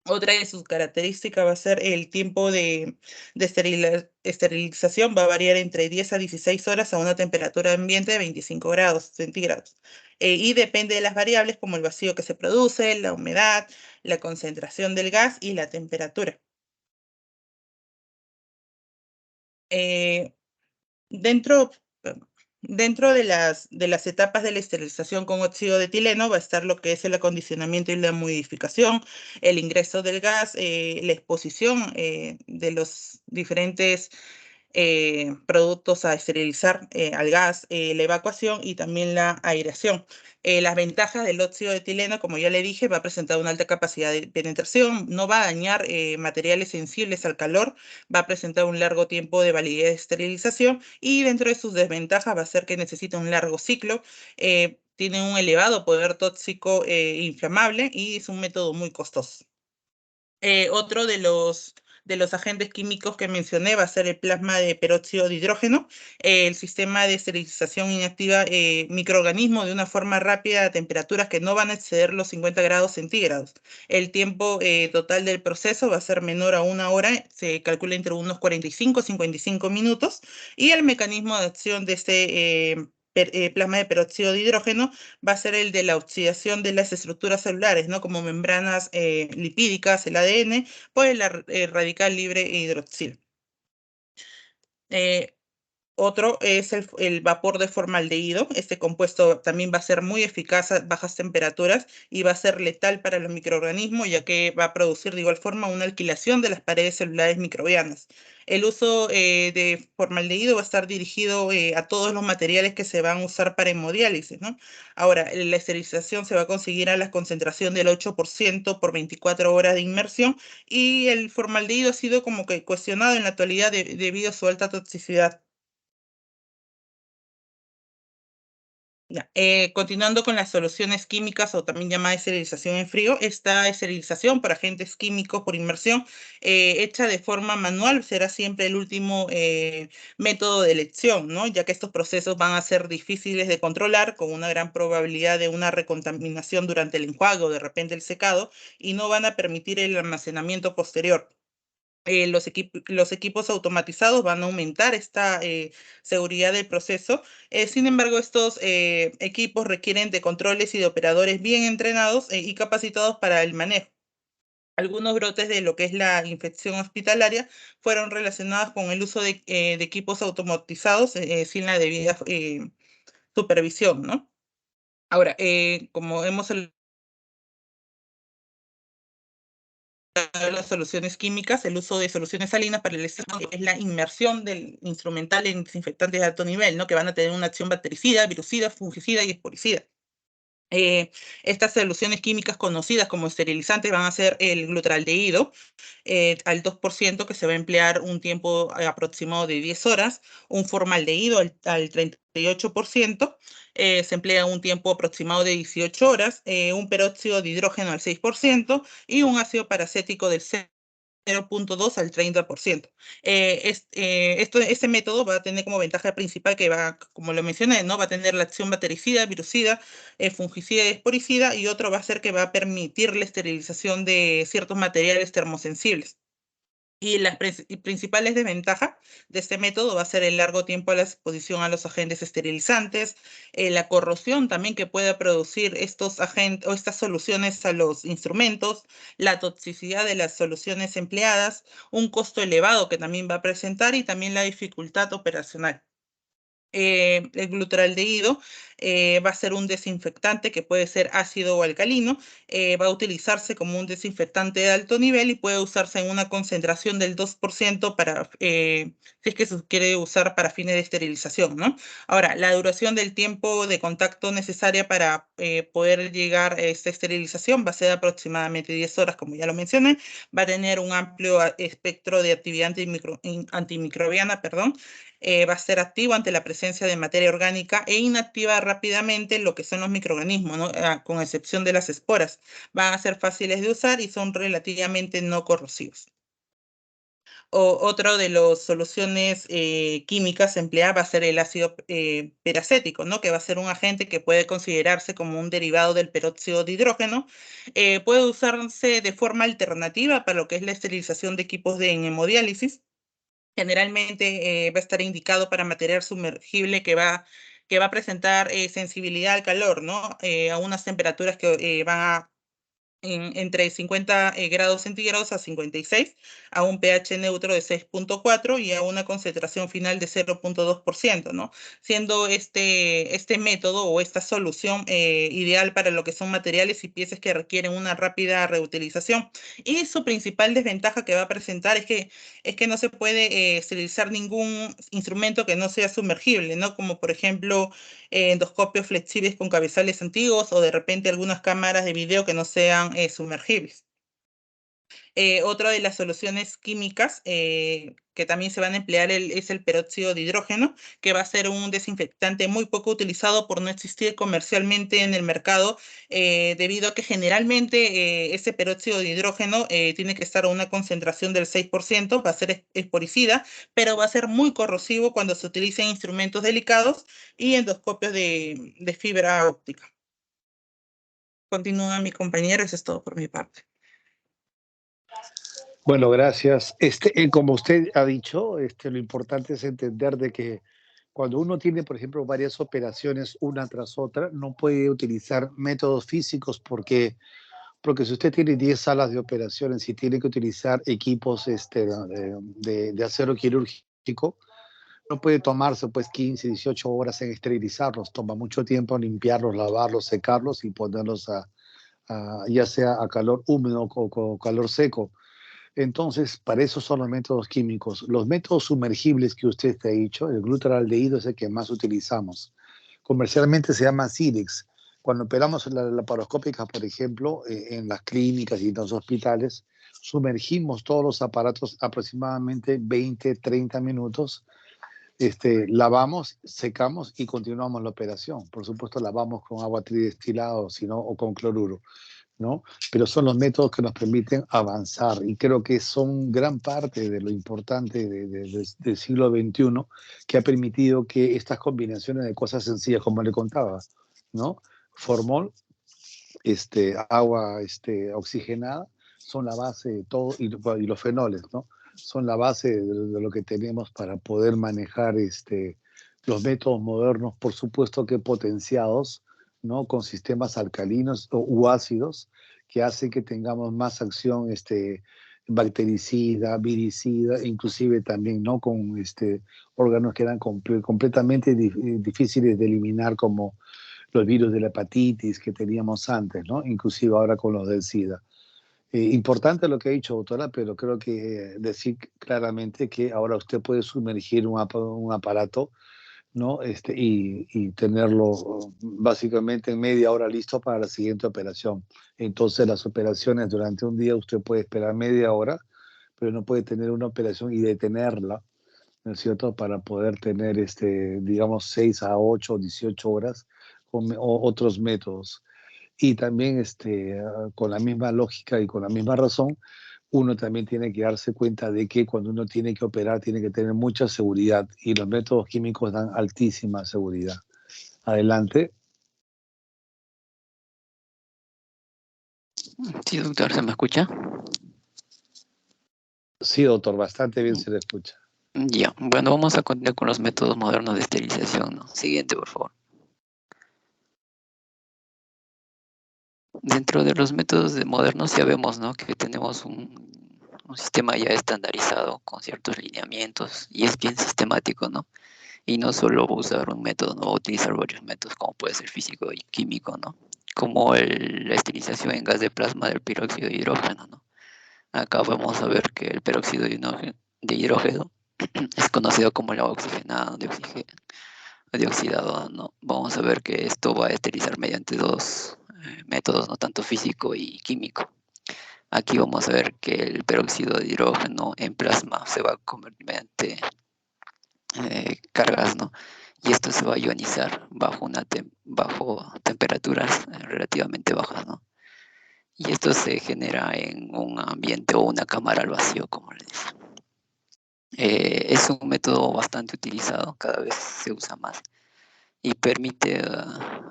Otra de sus características va a ser el tiempo de esterilización, va a variar entre 10 a 16 horas a una temperatura ambiente de 25 grados centígrados. Y depende de las variables como el vacío que se produce, la humedad, la concentración del gas y la temperatura. Eh, Dentro, dentro de las etapas de la esterilización con óxido de etileno va a estar lo que es el acondicionamiento y la modificación, el ingreso del gas, la exposición de los diferentes productos a esterilizar al gas, la evacuación y también la aireación. Las ventajas del óxido de etileno, como ya le dije, va a presentar una alta capacidad de penetración, no va a dañar materiales sensibles al calor, va a presentar un largo tiempo de validez de esterilización y dentro de sus desventajas va a ser que necesita un largo ciclo, tiene un elevado poder tóxico inflamable y es un método muy costoso. Otro de los agentes químicos que mencioné va a ser el plasma de peróxido de hidrógeno. El sistema de esterilización inactiva microorganismos de una forma rápida a temperaturas que no van a exceder los 50 grados centígrados. El tiempo total del proceso va a ser menor a 1 hora, se calcula entre unos 45 a 55 minutos, y el mecanismo de acción de este plasma de peróxido de hidrógeno va a ser el de la oxidación de las estructuras celulares, ¿no? Como membranas lipídicas, el ADN, por el radical libre hidroxil. Otro es el vapor de formaldehído. Este compuesto también va a ser muy eficaz a bajas temperaturas y va a ser letal para los microorganismos, ya que va a producir de igual forma una alquilación de las paredes celulares microbianas. El uso de formaldehído va a estar dirigido a todos los materiales que se van a usar para hemodiálisis, ¿no? Ahora, la esterilización se va a conseguir a la concentración del 8% por 24 horas de inmersión, y el formaldehído ha sido como que cuestionado en la actualidad debido a su alta toxicidad. Ya, continuando con las soluciones químicas o también llamada esterilización en frío, esta esterilización por agentes químicos por inmersión hecha de forma manual será siempre el último método de elección, ¿no? Ya que estos procesos van a ser difíciles de controlar con una gran probabilidad de una recontaminación durante el enjuague o de repente el secado, y no van a permitir el almacenamiento posterior. Los equipos automatizados van a aumentar esta seguridad del proceso. Sin embargo, estos equipos requieren de controles y de operadores bien entrenados y capacitados para el manejo. Algunos brotes de lo que es la infección hospitalaria fueron relacionados con el uso de equipos automatizados sin la debida supervisión, ¿no? Ahora, como hemos las soluciones químicas, el uso de soluciones salinas para el estrés es la inmersión del instrumental en desinfectantes de alto nivel, ¿no? Que van a tener una acción bactericida, virucida, fungicida y esporicida. Estas soluciones químicas conocidas como esterilizantes van a ser el glutaraldehído al 2%, que se va a emplear un tiempo aproximado de 10 horas, un formaldehído al 38%, se emplea un tiempo aproximado de 18 horas, un peróxido de hidrógeno al 6% y un ácido paracético del 0.2 al 30%. Este método va a tener como ventaja principal que va, como lo mencioné, ¿no? Va a tener la acción bactericida, virucida, fungicida y esporicida, y otro va a ser que va a permitir la esterilización de ciertos materiales termosensibles. Y las principales desventajas de este método va a ser el largo tiempo de la exposición a los agentes esterilizantes, la corrosión también que pueda producir estos agentes o estas soluciones a los instrumentos, la toxicidad de las soluciones empleadas, un costo elevado que también va a presentar y también la dificultad operacional. El glutaraldehído va a ser un desinfectante que puede ser ácido o alcalino, va a utilizarse como un desinfectante de alto nivel y puede usarse en una concentración del 2% para, si es que se quiere usar para fines de esterilización, ¿no? Ahora, la duración del tiempo de contacto necesaria para poder llegar a esta esterilización va a ser aproximadamente 10 horas, como ya lo mencioné, va a tener un amplio espectro de actividad antimicrobiana, perdón, va a ser activo ante la presencia de materia orgánica e inactiva rápidamente lo que son los microorganismos, ¿no? Con excepción de las esporas. Van a ser fáciles de usar y son relativamente no corrosivos. Otro de las soluciones químicas empleadas va a ser el ácido peracético, ¿no? Que va a ser un agente que puede considerarse como un derivado del peróxido de hidrógeno. Puede usarse de forma alternativa para lo que es la esterilización de equipos de hemodiálisis. Generalmente va a estar indicado para material sumergible que va a presentar sensibilidad al calor, ¿no? A unas temperaturas que van a entre 50 grados centígrados a 56, a un pH neutro de 6.4 y a una concentración final de 0.2%, ¿no? Siendo este método o esta solución ideal para lo que son materiales y piezas que requieren una rápida reutilización. Y su principal desventaja que va a presentar es que no se puede esterilizar ningún instrumento que no sea sumergible, ¿no? Como por ejemplo endoscopios flexibles con cabezales antiguos o de repente algunas cámaras de video que no sean sumergibles. Otra de las soluciones químicas que también se van a emplear es el peróxido de hidrógeno, que va a ser un desinfectante muy poco utilizado por no existir comercialmente en el mercado, debido a que generalmente ese peróxido de hidrógeno tiene que estar a una concentración del 6%, va a ser esporicida, pero va a ser muy corrosivo cuando se utilicen instrumentos delicados y endoscopios de fibra óptica. Continúa mi compañero, eso es todo por mi parte. Bueno, gracias. Como usted ha dicho, lo importante es entender de que cuando uno tiene, por ejemplo, varias operaciones una tras otra, no puede utilizar métodos físicos porque si usted tiene 10 salas de operaciones y tiene que utilizar equipos de acero quirúrgico, no puede tomarse pues 15, 18 horas en esterilizarlos. Toma mucho tiempo limpiarlos, lavarlos, secarlos y ponerlos ya sea a calor húmedo o calor seco. Entonces, para eso son los métodos químicos. Los métodos sumergibles que usted te ha dicho, el glutaraldehído es el que más utilizamos. Comercialmente se llama Silex. Cuando operamos en la laparoscópica, por ejemplo, en las clínicas y en los hospitales, sumergimos todos los aparatos aproximadamente 20, 30 minutos. Lavamos, secamos y continuamos la operación. Por supuesto, lavamos con agua tridestilada o con cloruro, ¿no? Pero son los métodos que nos permiten avanzar y creo que son gran parte de lo importante del siglo XXI que ha permitido que estas combinaciones de cosas sencillas, como le contaba, ¿no? Formol, agua oxigenada, son la base de todo, y los fenoles, ¿no? Son la base de lo que tenemos para poder manejar los métodos modernos, por supuesto que potenciados, ¿no? Con sistemas alcalinos u ácidos que hacen que tengamos más acción bactericida, viricida, inclusive también, ¿no? Con órganos que eran completamente difíciles de eliminar, como los virus de la hepatitis que teníamos antes, ¿no? Inclusive ahora con los del SIDA. Importante lo que ha dicho, doctora, pero creo que decir claramente que ahora usted puede sumergir un aparato, ¿no? Y tenerlo básicamente en media hora listo para la siguiente operación. Entonces, las operaciones durante un día usted puede esperar media hora, pero no puede tener una operación y detenerla, ¿no es cierto? Para poder tener, digamos, 6 a 8 o 18 horas con otros métodos. Y también con la misma lógica y con la misma razón, uno también tiene que darse cuenta de que cuando uno tiene que operar tiene que tener mucha seguridad y los métodos químicos dan altísima seguridad. Adelante. Sí, doctor, ¿se me escucha? Sí, doctor, bastante bien se le escucha. Ya, bueno, vamos a continuar con los métodos modernos de esterilización, ¿no? Siguiente, por favor. Dentro de los métodos modernos ya vemos, ¿no? Que tenemos un sistema ya estandarizado con ciertos lineamientos y es bien sistemático, ¿no? Y no solo usar un método, ¿no? Utilizar varios métodos como puede ser físico y químico, ¿no? Como la esterilización en gas de plasma del peróxido de hidrógeno, ¿no? Acá vamos a ver que el peróxido de hidrógeno es conocido como el agua oxigenada de oxidado, ¿no? Vamos a ver que esto va a esterilizar mediante dos métodos, no tanto físico y químico. Aquí vamos a ver que el peróxido de hidrógeno en plasma se va a convertir mediante cargas, ¿no? Y esto se va a ionizar bajo temperaturas relativamente bajas, ¿no? Y esto se genera en un ambiente o una cámara al vacío, como le dicen. Es un método bastante utilizado, cada vez se usa más y permite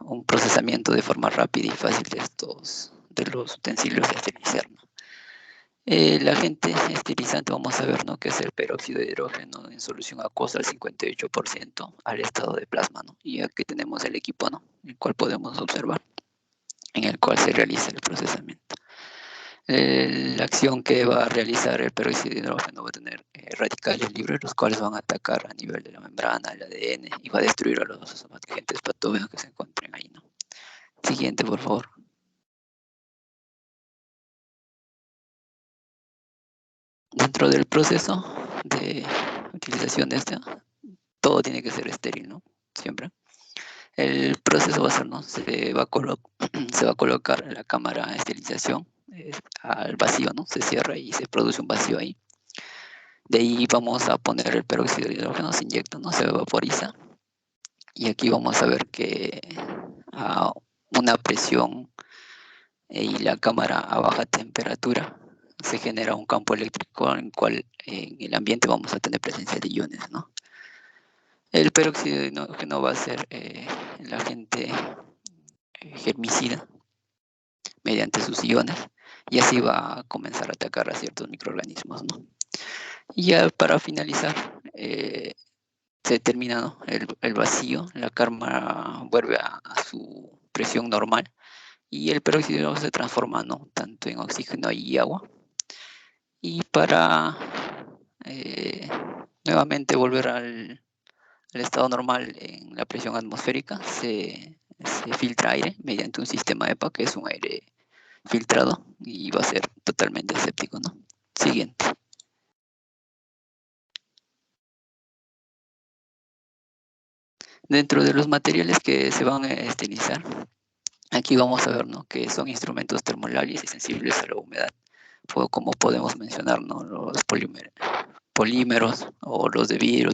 un procesamiento de forma rápida y fácil de los utensilios de esterilizar, ¿no? El agente esterilizante vamos a ver, ¿no? Que es el peróxido de hidrógeno en solución acuosa al 58% al estado de plasma, ¿no? Y aquí tenemos el equipo, ¿no? El cual podemos observar, en el cual se realiza el procesamiento. La acción que va a realizar el peróxido de hidrógeno va a tener radicales libres, los cuales van a atacar a nivel de la membrana, el ADN, y va a destruir a los agentes patógenos que se encuentren ahí, ¿no? Siguiente, por favor. Dentro del proceso de utilización de esta, todo tiene que ser estéril, ¿no? Siempre. El proceso va a ser, ¿no? Se va a colocar la cámara de esterilización al vacío, ¿no? Se cierra y se produce un vacío ahí. De ahí vamos a poner el peróxido de hidrógeno, se inyecta, ¿no? Se vaporiza. Y aquí vamos a ver que a una presión y la cámara a baja temperatura se genera un campo eléctrico en el cual en el ambiente vamos a tener presencia de iones, ¿no? El peróxido de hidrógeno va a ser el agente germicida mediante sus iones y así va a comenzar a atacar a ciertos microorganismos, ¿no? Y ya para finalizar, se termina, ¿no? el vacío, la cámara vuelve a su presión normal y el peróxido se transforma, ¿no? Tanto en oxígeno y agua. Y para nuevamente volver al estado normal en la presión atmosférica, se filtra aire mediante un sistema EPA, que es un aire filtrado, y va a ser totalmente aséptico, ¿no? Siguiente. Dentro de los materiales que se van a esterilizar, aquí vamos a ver, ¿no? Que son instrumentos termolares y sensibles a la humedad, como podemos mencionar, ¿no? Los polímeros o los de vidrio,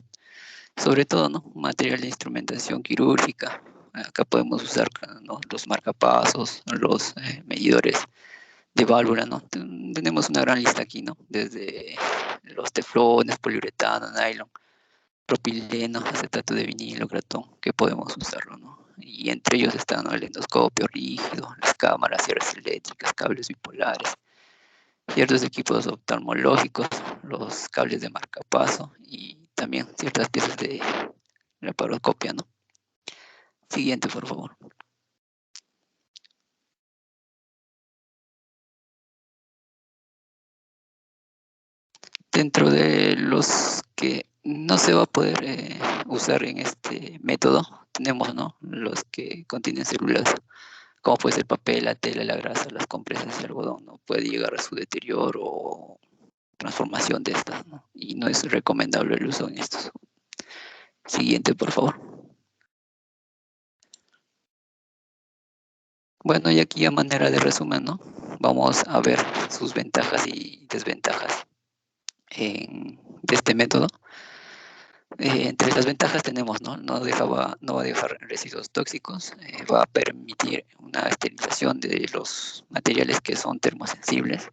sobre todo, ¿no? Material de instrumentación quirúrgica. Acá podemos usar, ¿no? Los marcapasos, los medidores de válvula, ¿no? Tenemos una gran lista aquí, ¿no? Desde los teflones, poliuretano, nylon, propileno, acetato de vinilo, gratón, que podemos usarlo, ¿no? Y entre ellos están, ¿no? El endoscopio rígido, las cámaras, sierras eléctricas, cables bipolares, ciertos equipos oftalmológicos, los cables de marcapaso y también ciertas piezas de laparoscopia, ¿no? Siguiente, por favor. Dentro de los que no se va a poder usar en este método, tenemos, ¿no? Los que contienen células, como puede ser el papel, la tela, la grasa, las compresas y el algodón, ¿no? Puede llegar a su deterioro o transformación de estas, ¿no? Y no es recomendable el uso en estos. Siguiente, por favor. Bueno, y aquí a manera de resumen, ¿no? Vamos a ver sus ventajas y desventajas de este método. Entre las ventajas tenemos, ¿no? No va a dejar residuos tóxicos, va a permitir una esterilización de los materiales que son termosensibles,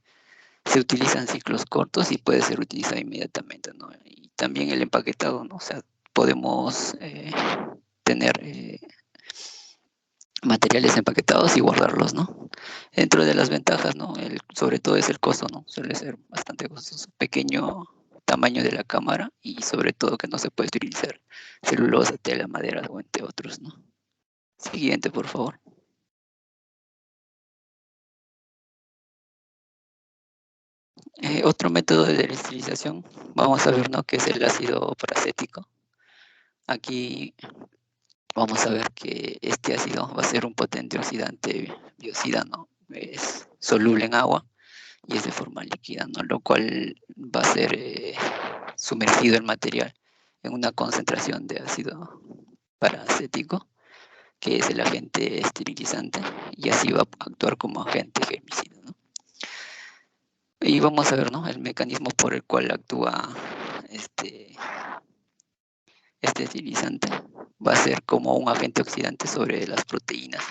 se utilizan ciclos cortos y puede ser utilizado inmediatamente, ¿no? Y también el empaquetado, ¿no? O sea, podemos tener materiales empaquetados y guardarlos, ¿no? Dentro de las ventajas, ¿no? Sobre todo es el costo, ¿no? Suele ser bastante costoso, pequeño tamaño de la cámara y sobre todo que no se puede utilizar celulosa, tela, madera o entre otros, ¿no? Siguiente, por favor. Otro método de esterilización, vamos a ver, ¿no? Que es el ácido paracético. Aquí vamos a ver que este ácido va a ser un potente oxidante biocida, ¿no? Es soluble en agua y es de forma líquida, ¿no? Lo cual va a ser sumergido el material en una concentración de ácido paracético, que es el agente esterilizante, y así va a actuar como agente germicida, ¿no? Y vamos a ver, ¿no? El mecanismo por el cual actúa este esterilizante. Va a ser como un agente oxidante sobre las proteínas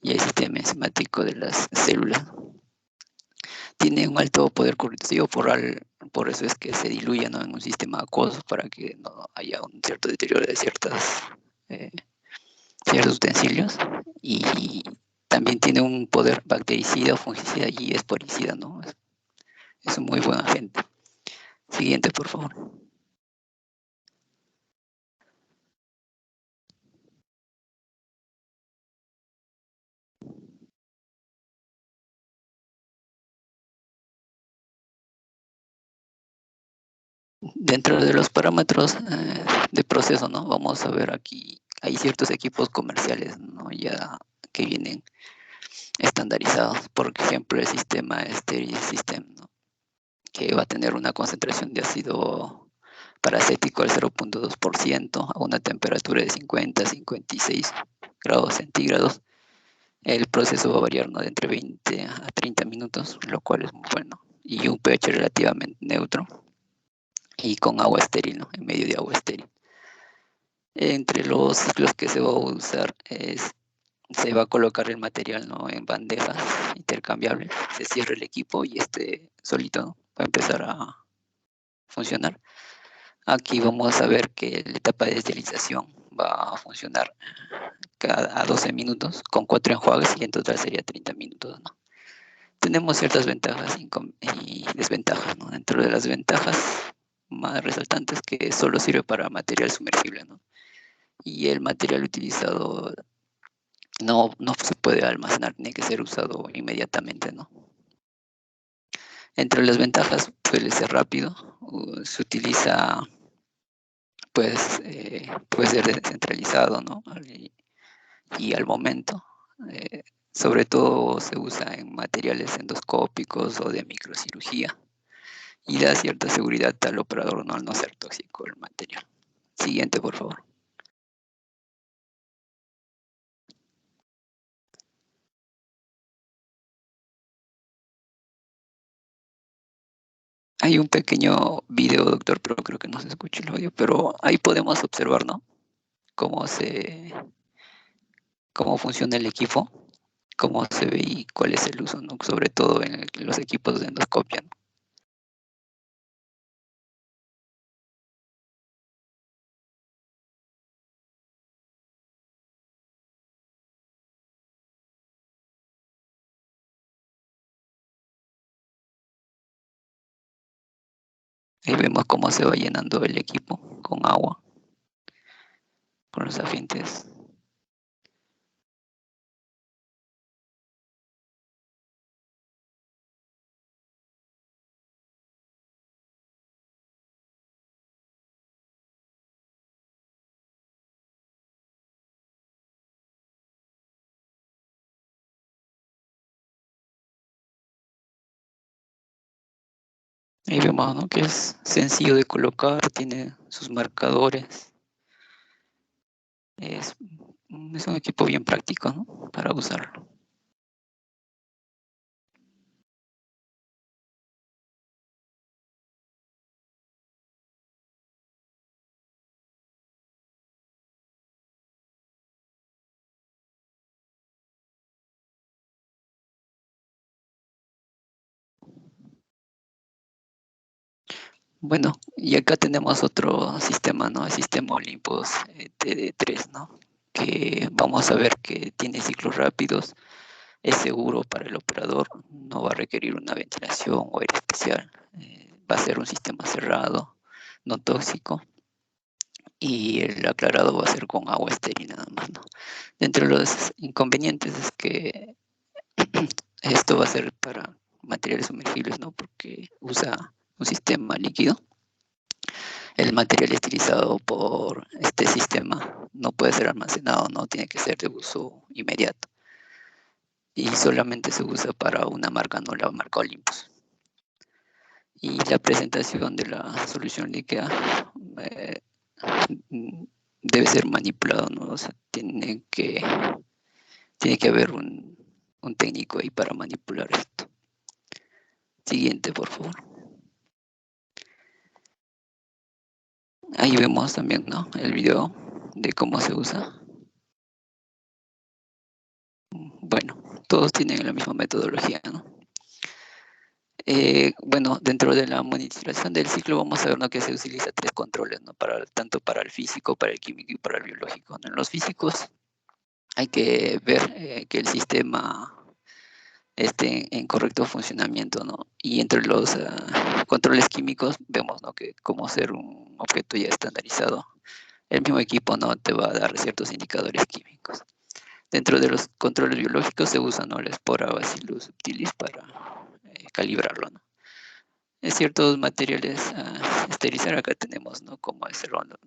y el sistema enzimático de las células. Tiene un alto poder corrosivo, por eso es que se diluye, ¿no? En un sistema acuoso para que no haya un cierto deterioro de ciertos utensilios, y también tiene un poder bactericida, fungicida y esporicida, ¿no? Es un muy buen agente. Siguiente, por favor. Dentro de los parámetros de proceso, ¿no? Vamos a ver aquí, hay ciertos equipos comerciales, ¿no? Ya que vienen estandarizados. Por ejemplo, el sistema Stereo System, ¿no? Que va a tener una concentración de ácido paracético al 0.2% a una temperatura de 50 a 56 grados centígrados. El proceso va a variar, ¿no? De entre 20 a 30 minutos, lo cual es muy bueno. Y un pH relativamente neutro y con agua estéril, ¿no? En medio de agua estéril. Entre los ciclos que se va a usar se va a colocar el material, ¿no? En bandejas intercambiables. Se cierra el equipo y solito, ¿no? Va a empezar a funcionar. Aquí vamos a ver que la etapa de esterilización va a funcionar a 12 minutos con 4 enjuagues y en total sería 30 minutos, ¿no? Tenemos ciertas ventajas y desventajas, ¿no? Dentro de las ventajas más resaltantes que solo sirve para material sumergible, ¿no? Y el material utilizado no se puede almacenar, tiene que ser usado inmediatamente, ¿no? Entre las ventajas suele ser rápido, se utiliza, pues, puede ser descentralizado, ¿no? Y al momento, sobre todo se usa en materiales endoscópicos o de microcirugía y da cierta seguridad al operador, ¿no? Al no ser tóxico el material. Siguiente, por favor. Hay un pequeño video, doctor, pero creo que no se escucha el audio, pero ahí podemos observar, ¿no? Cómo funciona el equipo, cómo se ve y cuál es el uso, ¿no? Sobre todo en los equipos de endoscopia, ¿no? Ahí vemos cómo se va llenando el equipo con agua, con los agentes. Ahí vemos, ¿no? Que es sencillo de colocar, tiene sus marcadores. Es un equipo bien práctico, ¿no? Para usarlo. Bueno, y acá tenemos otro sistema, ¿no? El sistema Olympus TD3, ¿no? Que vamos a ver que tiene ciclos rápidos, es seguro para el operador, no va a requerir una ventilación o aire especial, va a ser un sistema cerrado, no tóxico, y el aclarado va a ser con agua estéril nada más, ¿no? Dentro de los inconvenientes es que esto va a ser para materiales sumergibles, ¿no? Porque usa un sistema líquido. El material estilizado por este sistema no puede ser almacenado, no tiene que ser de uso inmediato. Y solamente se usa para una marca, no la marca Olympus. Y la presentación de la solución líquida debe ser manipulado, ¿no? O sea, tiene que haber un técnico ahí para manipular esto. Siguiente, por favor. Ahí vemos también, ¿no? El video de cómo se usa. Bueno, todos tienen la misma metodología, ¿no? Bueno, dentro de la monitorización del ciclo vamos a ver, ¿no? Que se utiliza 3 controles, ¿no? Tanto para el físico, para el químico y para el biológico, ¿no? En los físicos hay que ver que el sistema esté en correcto funcionamiento, ¿no? Y entre los controles químicos vemos, ¿no? Que como ser un objeto ya estandarizado, el mismo equipo, ¿no? Te va a dar ciertos indicadores químicos. Dentro de los controles biológicos se usa, ¿no? La espora Bacillus subtilis para calibrarlo, ¿no? Ciertos materiales esterilizar acá tenemos, ¿no? Como es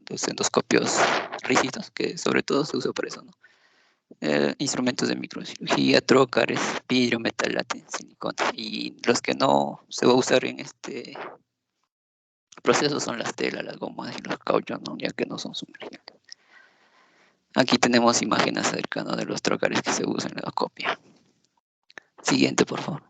los endoscopios rígidos, que sobre todo se usa para eso, ¿no? Instrumentos de microcirugía, trócares, vidrio, metal látex, silicona. Y los que no se va a usar en este proceso son las telas, las gomas y los cauchos, ¿no? Ya que no son sumergibles. Aquí tenemos imágenes acerca, ¿no? De los trócares que se usan en la endoscopia. Siguiente, por favor.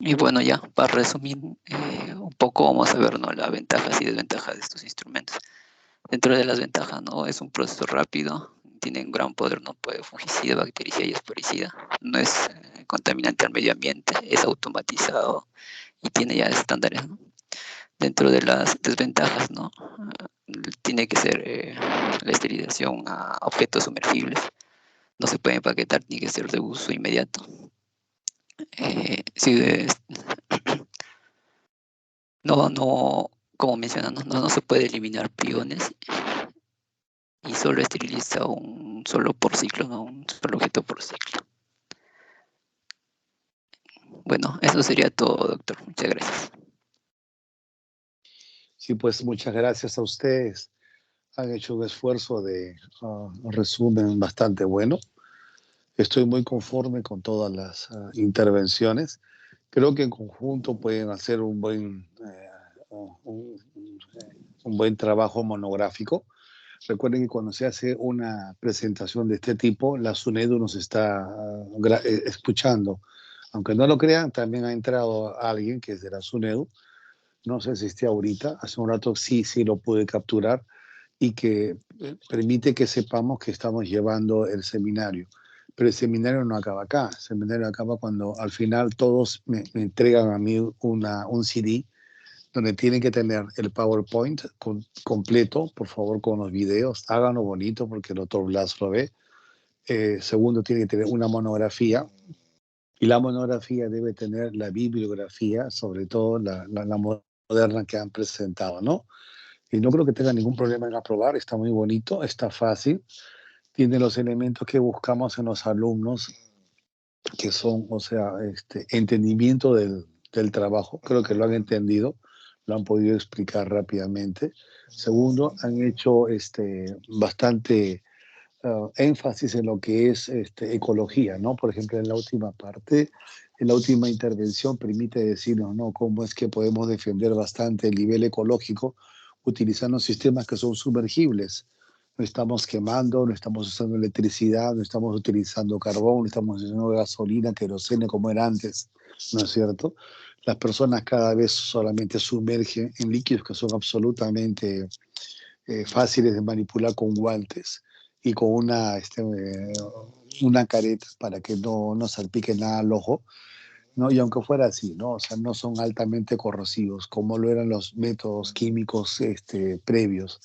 Y bueno, ya, para resumir un poco, vamos a ver, ¿no? Las ventajas y desventajas de estos instrumentos. Dentro de las ventajas, ¿no? Es un proceso rápido, tiene un gran poder, ¿no? Puede fungicida, bactericida y esporicida. No es contaminante al medio ambiente, es automatizado y tiene ya estándares, ¿no? Dentro de las desventajas, ¿no? Tiene que ser la esterilización a objetos sumergibles. No se puede empaquetar, tiene que ser de uso inmediato. Sí, no, como mencionamos, no se puede eliminar priones y solo esteriliza un solo por ciclo, ¿no? Un solo objeto por ciclo. Bueno, eso sería todo, doctor. Muchas gracias. Sí, pues muchas gracias a ustedes. Han hecho un esfuerzo de resumen bastante bueno. Estoy muy conforme con todas las intervenciones. Creo que en conjunto pueden hacer un buen trabajo monográfico. Recuerden que cuando se hace una presentación de este tipo, la SUNEDU nos está escuchando. Aunque no lo crean, también ha entrado alguien que es de la SUNEDU. No sé si esté ahorita. Hace un rato sí lo pude capturar y que permite que sepamos que estamos llevando el seminario. Pero el seminario no acaba acá. El seminario acaba cuando al final todos me entregan a mí un CD donde tienen que tener el PowerPoint completo, por favor, con los videos. Háganlo bonito porque el doctor Blas lo ve. Segundo, tiene que tener una monografía. Y la monografía debe tener la bibliografía, sobre todo la moderna que han presentado, ¿no? Y no creo que tenga ningún problema en aprobar. Está muy bonito, está fácil. Tiene los elementos que buscamos en los alumnos, que son, o sea, entendimiento del trabajo. Creo que lo han entendido, lo han podido explicar rápidamente. Segundo, han hecho bastante énfasis en lo que es ecología, ¿no? Por ejemplo, en la última parte, en la última intervención, permite decirnos, ¿no? Cómo es que podemos defender bastante el nivel ecológico utilizando sistemas que son sumergibles. No estamos quemando, no estamos usando electricidad, no estamos utilizando carbón, no estamos usando gasolina, queroseno como era antes, ¿no es cierto? Las personas cada vez solamente sumergen en líquidos que son absolutamente fáciles de manipular con guantes y con una careta para que no salpique nada al ojo, ¿no? Y aunque fuera así, ¿no? O sea, no son altamente corrosivos como lo eran los métodos químicos previos.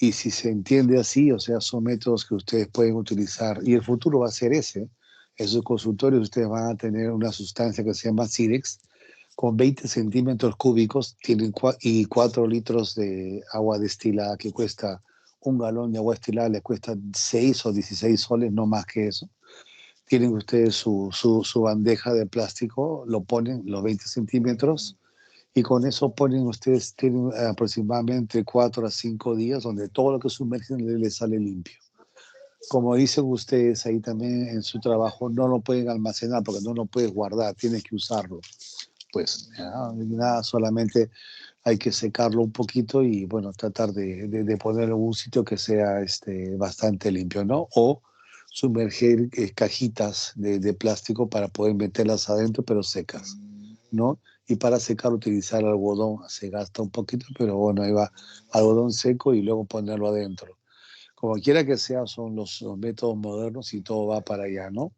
Y si se entiende así, o sea, son métodos que ustedes pueden utilizar y el futuro va a ser ese. En sus consultorios ustedes van a tener una sustancia que se llama Sirex, con 20 centímetros cúbicos tienen y 4 litros de agua destilada que cuesta un galón de agua destilada, le cuesta 6 o 16 soles, no más que eso. Tienen ustedes su bandeja de plástico, lo ponen los 20 centímetros y con eso ponen ustedes, tienen aproximadamente 4 a 5 días donde todo lo que sumergen les sale limpio. Como dicen ustedes ahí también en su trabajo, no lo pueden almacenar porque no lo puedes guardar, tienes que usarlo. Pues nada, solamente hay que secarlo un poquito y bueno, tratar de ponerlo en un sitio que sea bastante limpio, ¿no? O sumergir cajitas de plástico para poder meterlas adentro, pero secas, ¿no? Y para secar utilizar algodón, se gasta un poquito, pero bueno, ahí va algodón seco y luego ponerlo adentro. Como quiera que sea, son los métodos modernos y todo va para allá, ¿no?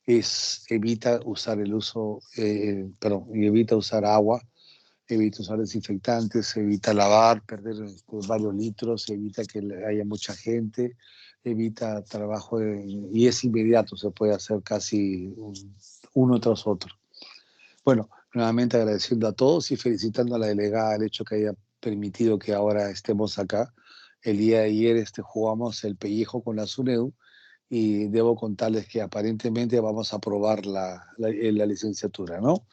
Evita usar y evita usar agua, evita usar desinfectantes, evita lavar, perder varios litros, evita que haya mucha gente, evita trabajo y es inmediato, se puede hacer casi uno tras otro. Bueno, nuevamente agradeciendo a todos y felicitando a la delegada el hecho que haya permitido que ahora estemos acá El día de ayer jugamos el pellejo con la SUNEDU y debo contarles que aparentemente vamos a aprobar la licenciatura, ¿no?